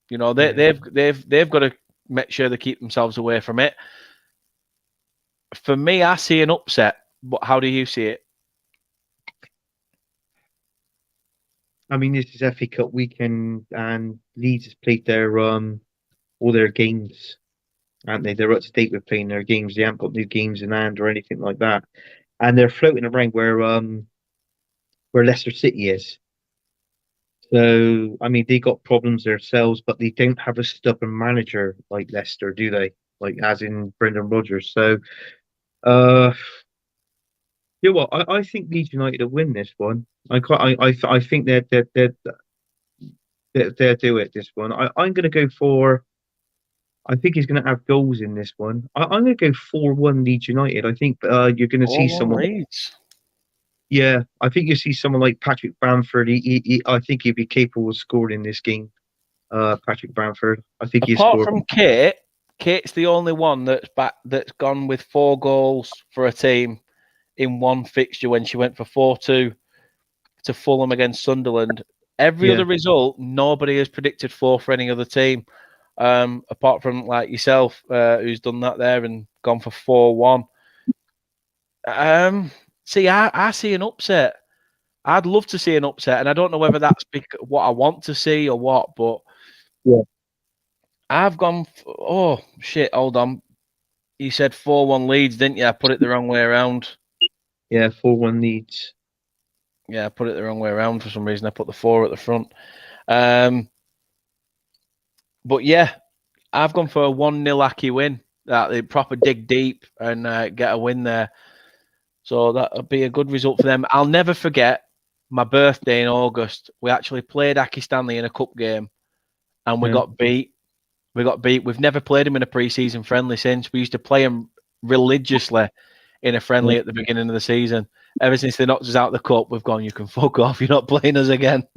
You know, they've got to make sure they keep themselves away from it. For me, I see an upset, but how do you see it? I mean, this is FA Cup weekend, and Leeds has played their all their games, aren't they? They're up to date with playing their games. They haven't got new games in hand or anything like that, and they're floating around where Leicester City is. So, I mean, they got problems themselves, but they don't have a stubborn manager like Leicester, do they? Like as in Brendan Rodgers. So, you know what? I think Leeds United will win this one. I think they'll do it this one. I'm going to go for. I think he's going to have goals in this one. I'm going to go 4-1 Leeds United. I think you're going to see someone. Leeds. Yeah, I think you see someone like Patrick Bamford. I think he'd be capable of scoring in this game. Patrick Bamford. I think he's Apart scored. from Kate's the only one that's gone with 4 goals for a team in one fixture when she went for 4-2 to Fulham against Sunderland. Every other result, nobody has predicted 4 for any other team, apart from like yourself, who's done that there and gone for 4-1. See, I see an upset. I'd love to see an upset, and I don't know whether that's what I want to see or what, but I've gone. Oh shit! Hold on. You said 4-1 Leeds, didn't you? I put it the wrong way around. Yeah, 4-1 Leeds. Yeah, I put it the wrong way around for some reason. I put the 4 at the front. But yeah, I've gone for a 1-0 Aki win. That they proper dig deep and get a win there. So that would be a good result for them. I'll never forget my birthday in August. We actually played Aki Stanley in a cup game, and we got beat. We got beat. We've never played him in a pre-season friendly since. We used to play him religiously in a friendly at the beginning of the season. Ever since they knocked us out of the cup, we've gone, you can fuck off. You're not playing us again.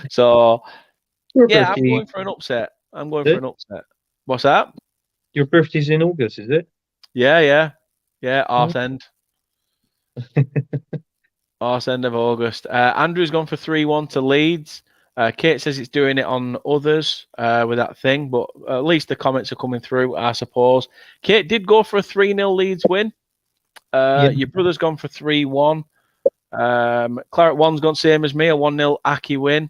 So, yeah, I'm going for an upset. What's that? Your birthday's in August, is it? Yeah. Arse end. Arse end of August. Andrew's gone for 3-1 to Leeds. Kate says it's doing it on others with that thing, but at least the comments are coming through, I suppose. Kate did go for a 3-0 Leeds win. Your brother's gone for 3-1. Claret One's gone same as me, a 1-0 Aki win.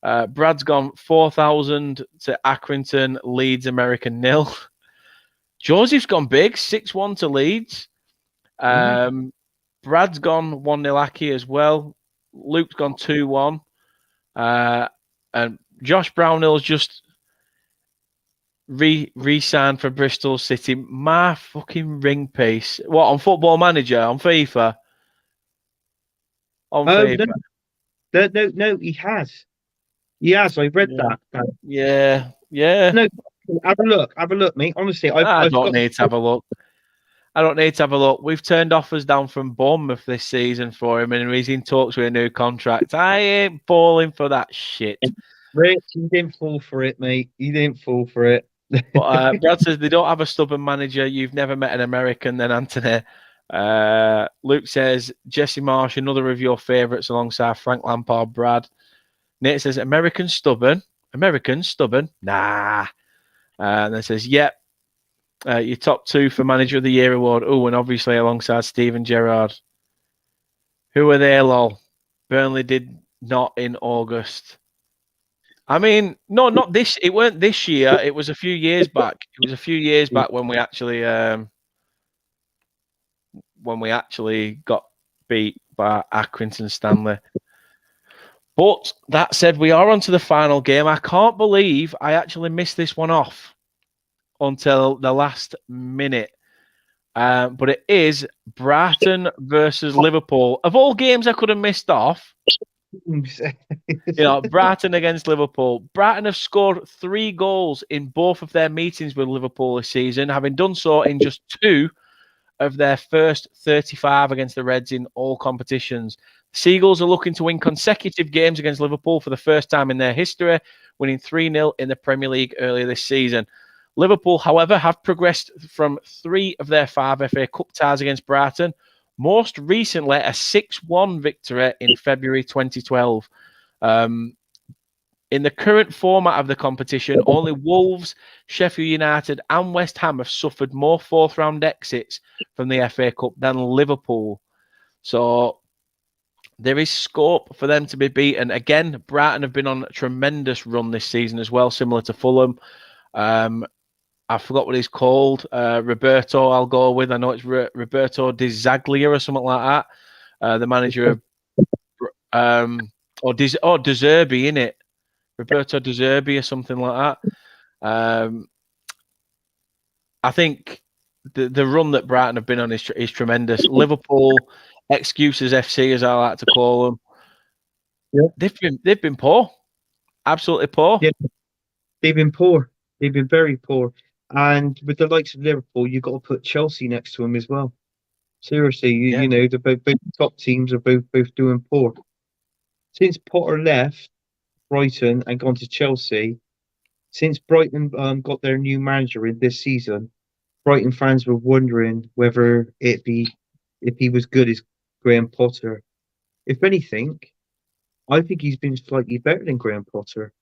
Brad's gone 4,000 to Accrington, Leeds American 0. Joseph's gone big, 6-1 to Leeds. Brad's gone 1-0 Aki as well. Luke's gone 2-1. And Josh Brownhill's just re-signed for Bristol City. My fucking ring piece. What, on Football Manager? On FIFA? FIFA. No, he has. He has. I read that. Yeah. No, have a look, mate. Honestly, I don't need to have a look. We've turned offers down from Bournemouth this season for him, and he's in talks with a new contract. I ain't falling for that shit. Rich, you didn't fall for it, mate. You didn't fall for it. But Brad says they don't have a stubborn manager. You've never met an American, then Anthony. Luke says Jesse Marsh, another of your favourites alongside Frank Lampard, Brad. Nate says American stubborn. Nah. And then says, yep. Your top 2 for Manager of the Year award. Oh, and obviously alongside Steven Gerrard. Who are they, lol? Burnley did not in August. I mean, no, not this. It weren't this year. It was a few years back. When we actually got beat by Accrington Stanley. But that said, we are on to the final game. I can't believe I actually missed this one off until the last minute. But it is Brighton versus Liverpool. Of all games I could have missed off, Brighton against Liverpool. Brighton have scored 3 goals in both of their meetings with Liverpool this season, having done so in just 2 of their first 35 against the Reds in all competitions. Seagulls are looking to win consecutive games against Liverpool for the first time in their history, winning 3-0 in the Premier League earlier this season. Liverpool, however, have progressed from 3 of their 5 FA Cup ties against Brighton, most recently a 6-1 victory in February 2012. In the current format of the competition, only Wolves, Sheffield United and West Ham have suffered more fourth-round exits from the FA Cup than Liverpool. So there is scope for them to be beaten. Again, Brighton have been on a tremendous run this season as well, similar to Fulham. I forgot what he's called. Roberto, I'll go with. I know it's Roberto Di Zaglia or something like that. The manager of... De Zerbi, innit? Roberto De Zerbi or something like that. I think the run that Brighton have been on is tremendous. Liverpool, excuses FC, as I like to call them. Yeah. They've been poor. Absolutely poor. Yeah, they've been poor. They've been very poor. And with the likes of Liverpool, you've got to put Chelsea next to them as well. Seriously, you know, both top teams are both doing poor. Since Potter left Brighton and gone to Chelsea, since Brighton got their new manager in this season, Brighton fans were wondering whether if he was good as Graham Potter. If anything, I think he's been slightly better than Graham Potter.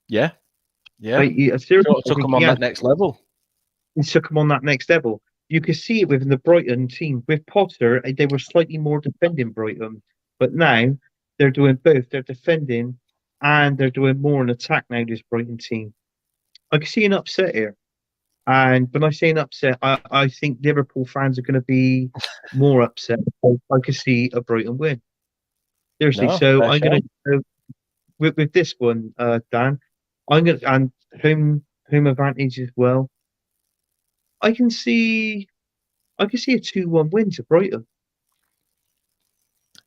Yeah. Yeah. Took him on that next level. He took him on that next level. You could see it within the Brighton team. With Potter, they were slightly more defending Brighton. But now they're doing both. They're defending and they're doing more in attack now, this Brighton team. I can see an upset here. And when I say an upset, I think Liverpool fans are going to be more upset. I can see a Brighton win. Seriously. So I'm going to, with this one, Dan, I'm going to, and home advantage as well. I can see a 2-1 win to Brighton.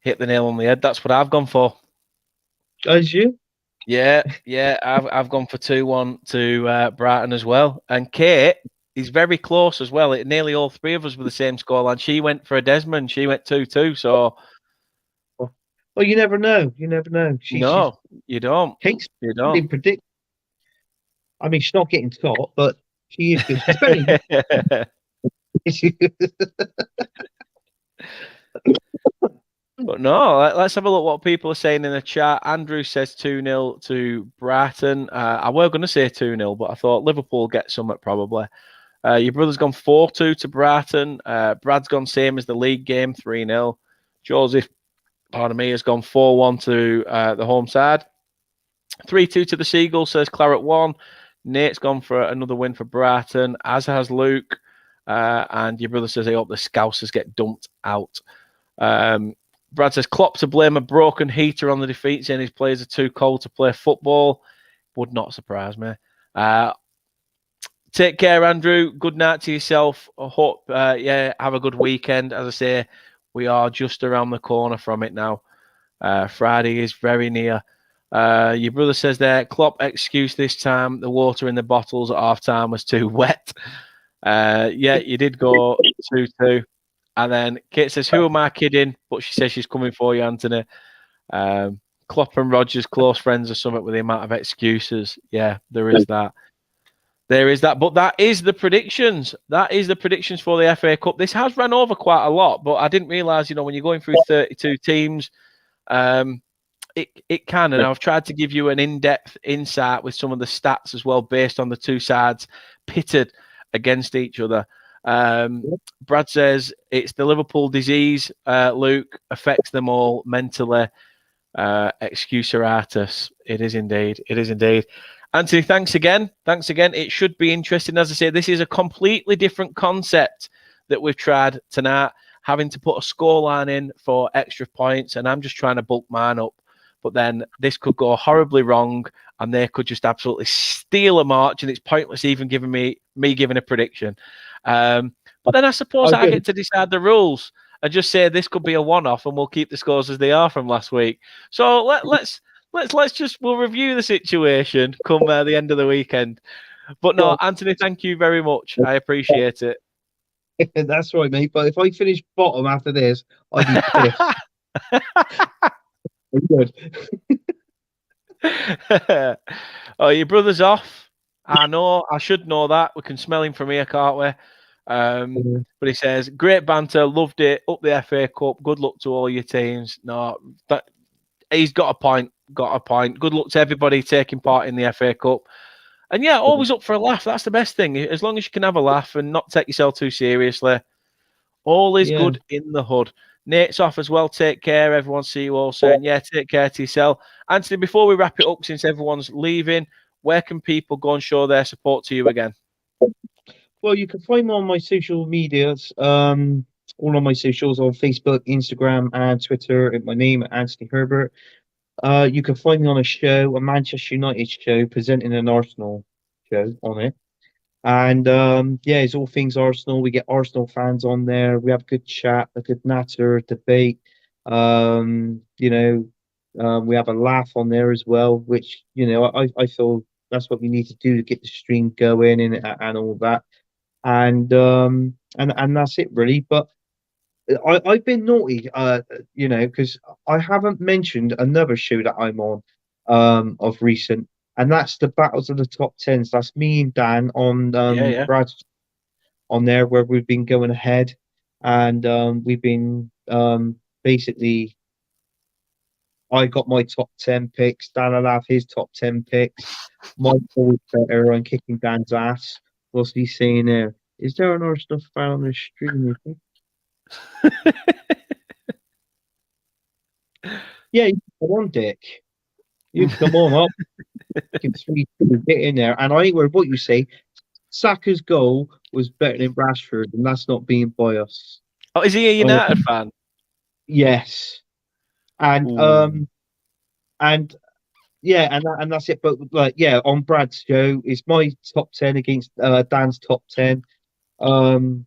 Hit the nail on the head. That's what I've gone for. As you? Yeah. I've gone for 2-1 to Brighton as well. And Kate is very close as well. Nearly all 3 of us were the same scoreline. She went for a Desmond. She went 2-2. So, well, you never know. You don't. You don't predict. I mean, she's not getting top, but she is good. But no, let's have a look what people are saying in the chat. Andrew says 2-0 to Brighton. I were going to say 2-0, but I thought Liverpool get something probably. Your brother's gone 4-2 to Brighton. Brad's gone same as the league game, 3-0. Joseph, pardon me, has gone 4-1 to the home side. 3-2 to the Seagulls, says Claret 1. Nate's gone for another win for Brighton, as has Luke. And your brother says, I hope the Scousers get dumped out. Brad says, Klopp to blame a broken heater on the defeat, saying his players are too cold to play football. Would not surprise me. Take care, Andrew. Good night to yourself. I hope, have a good weekend. As I say, we are just around the corner from it now. Friday is very near. Your brother says there, Klopp excuse this time. The water in the bottles at half-time was too wet. You did go 2-2. And then Kate says, who am I kidding? But she says she's coming for you, Anthony. Klopp and Rodgers, close friends or something with the amount of excuses. Yeah, there is that. But that is the predictions. That is the predictions for the FA Cup. This has run over quite a lot, but I didn't realise, when you're going through 32 teams, it can. And I've tried to give you an in-depth insight with some of the stats as well, based on the two sides pitted against each other. Brad says it's the Liverpool disease, Luke, affects them all mentally. Excuseratus. It is indeed. Anthony, thanks again. It should be interesting. As I say, this is a completely different concept that we've tried tonight, having to put a scoreline in for extra points, and I'm just trying to bulk mine up. but then this could go horribly wrong, and they could just absolutely steal a march, and it's pointless even giving me giving a prediction. But then I suppose I get to decide the rules and just say this could be a one-off, and we'll keep the scores as they are from last week. So we'll review the situation come the end of the weekend. But no, Anthony, thank you very much. I appreciate it. That's right, mate. But if I finish bottom after this, I'd be pissed. Good. Oh, your brother's off. I know. I should know that. We can smell him from here, can't we? But he says, great banter, loved it. Up the FA Cup. Good luck to all your teams. No, he's got a point. Got a point. Good luck to everybody taking part in the FA Cup. And yeah, always up for a laugh. That's the best thing. As long as you can have a laugh and not take yourself too seriously. All is good in the hood. Nate's off as well. Take care, everyone. See you all soon. Yeah, take care to yourself. Anthony, before we wrap it up, since everyone's leaving, where can people go and show their support to you again? Well, you can find me on my social medias. All on my socials on Facebook, Instagram, and Twitter. My name, Anthony Herbert. You can find me on a show, a Manchester United show, presenting an Arsenal show on it. And it's all things Arsenal. We get Arsenal fans on there. We have a good chat, a good natter, debate. We have a laugh on there as well, which I feel that's what we need to do to get the stream going and all that. And that's it really. But I've been naughty, because I haven't mentioned another show that I'm on of recent, and that's the Battles of the Top Tens. That's me and Dan on Brad on there, where we've been going ahead, and we've been basically. I got my top 10 picks. Dan will have his top 10 picks. My forward better. I'm kicking Dan's ass. What's he saying there? Is there an Arsenal fan on the stream, you think? Yeah, you come on, Dick. You come on up. Get in there. And I ain't worried what you say. Saka's goal was better than Rashford, and that's not being biased. Oh, is he a United fan? Yes. And and that's it. But on Brad's show, it's my top 10 against Dan's top 10. I'm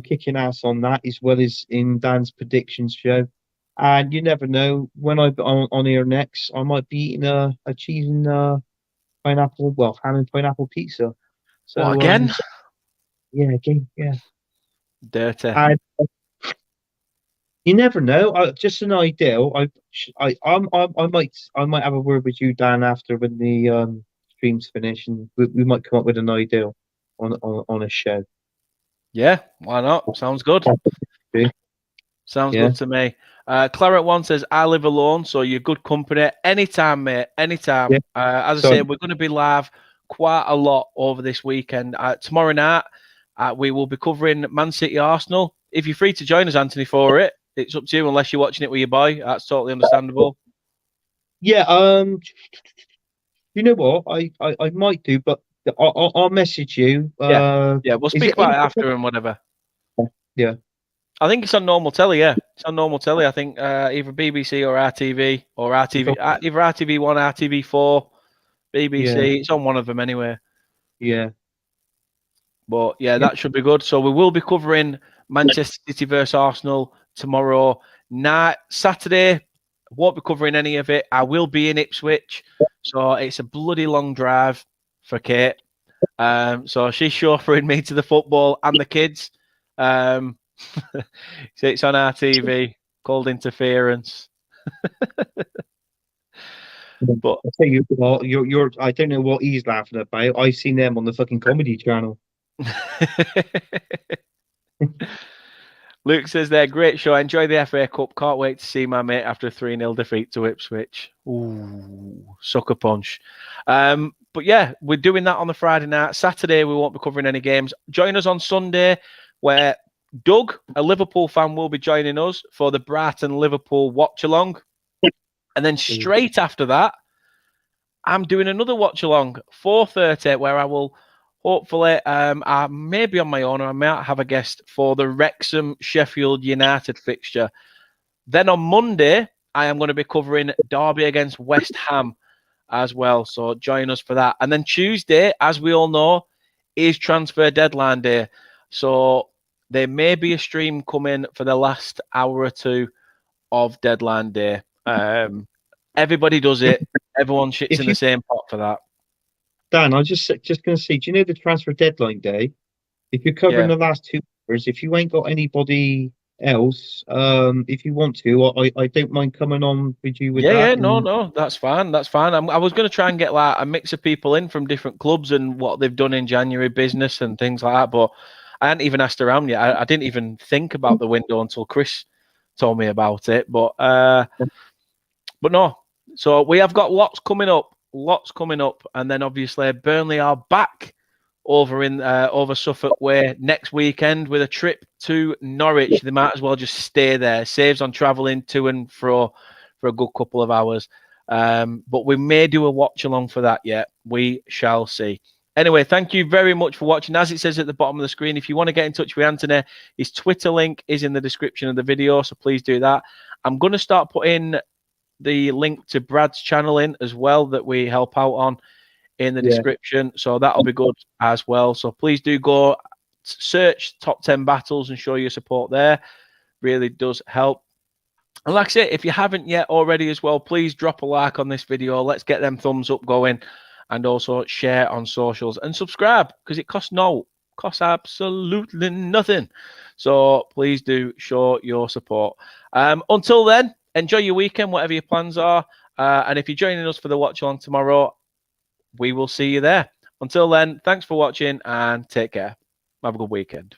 kicking ass on that as well as in Dan's predictions show. And you never know, when I'm on here next, I might be eating a cheese and ham and pineapple pizza. So again? Again. Dirty. And you never know. Just an idea. I might have a word with you, Dan, after when the streams finish, and we might come up with an idea on a show. Yeah, why not? Sounds good. Sounds good to me. Claret One says, I live alone, so you're good company. Anytime, mate. Anytime. Yeah. As I said, we're going to be live quite a lot over this weekend. Tomorrow night, we will be covering Man City Arsenal. If you're free to join us, Anthony, for it, it's up to you, unless you're watching it with your boy. That's totally understandable. Yeah. You know what? I might do, but I'll message you. Yeah, we'll speak about it after and whatever. Yeah. I think it's on normal telly, yeah. It's on normal telly. I think either BBC or RTV, or RTV, either RTV1, RTV4, BBC. Yeah. It's on one of them anyway. Yeah. But yeah, that should be good. So we will be covering Manchester City versus Arsenal tomorrow night. Saturday, won't be covering any of it. I will be in Ipswich. So it's a bloody long drive for Kate. So she's chauffeuring me to the football and the kids. So it's on our TV, called Interference. But I'll tell you what, you're I don't know what he's laughing about. I've seen them on the fucking Comedy Channel. Luke says there, great show. Enjoy the FA Cup. Can't wait to see my mate after a 3-0 defeat to Ipswich. Ooh, sucker punch. But yeah, we're doing that on the Friday night. Saturday, we won't be covering any games. Join us on Sunday, where Doug, a Liverpool fan, will be joining us for the Brighton-Liverpool watch-along. And then straight after that, I'm doing another watch-along, 4:30, where I will hopefully, I may be on my own, or I might have a guest for the Wrexham Sheffield United fixture. Then on Monday, I am going to be covering Derby against West Ham as well. So join us for that. And then Tuesday, as we all know, is transfer deadline day. So there may be a stream coming for the last hour or two of deadline day. Everybody does it. Everyone shits in the same pot for that. Dan, I was just going to say, do you know the transfer deadline day? If you're covering Yeah. the last 2 hours, if you ain't got anybody else, if you want to, I don't mind coming on with you with that. Yeah, no, that's fine. That's fine. I was going to try and get like a mix of people in from different clubs and what they've done in January business and things like that. But I hadn't even asked around yet. I didn't even think about the window until Chris told me about it. But no. So we have got lots coming up, and then obviously Burnley are back over in over Suffolk way next weekend with a trip to Norwich. They might as well just stay there. Saves on travelling to and fro for a good couple of hours. But we may do a watch along for that yet. We shall see. Anyway, thank you very much for watching. As it says at the bottom of the screen, if you want to get in touch with Anthony, his Twitter link is in the description of the video, so please do that. I'm going to start putting the link to Brad's channel in as well that we help out on in the description, so that'll be good as well. So please do go search top 10 battles and show your support there. Really does help. And like I say, if you haven't yet already as well, please drop a like on this video. Let's get them thumbs up going, and also share on socials and subscribe, because it costs absolutely nothing. So please do show your support. Until then, enjoy your weekend, whatever your plans are. And if you're joining us for the watch along tomorrow, we will see you there. Until then, thanks for watching and take care. Have a good weekend.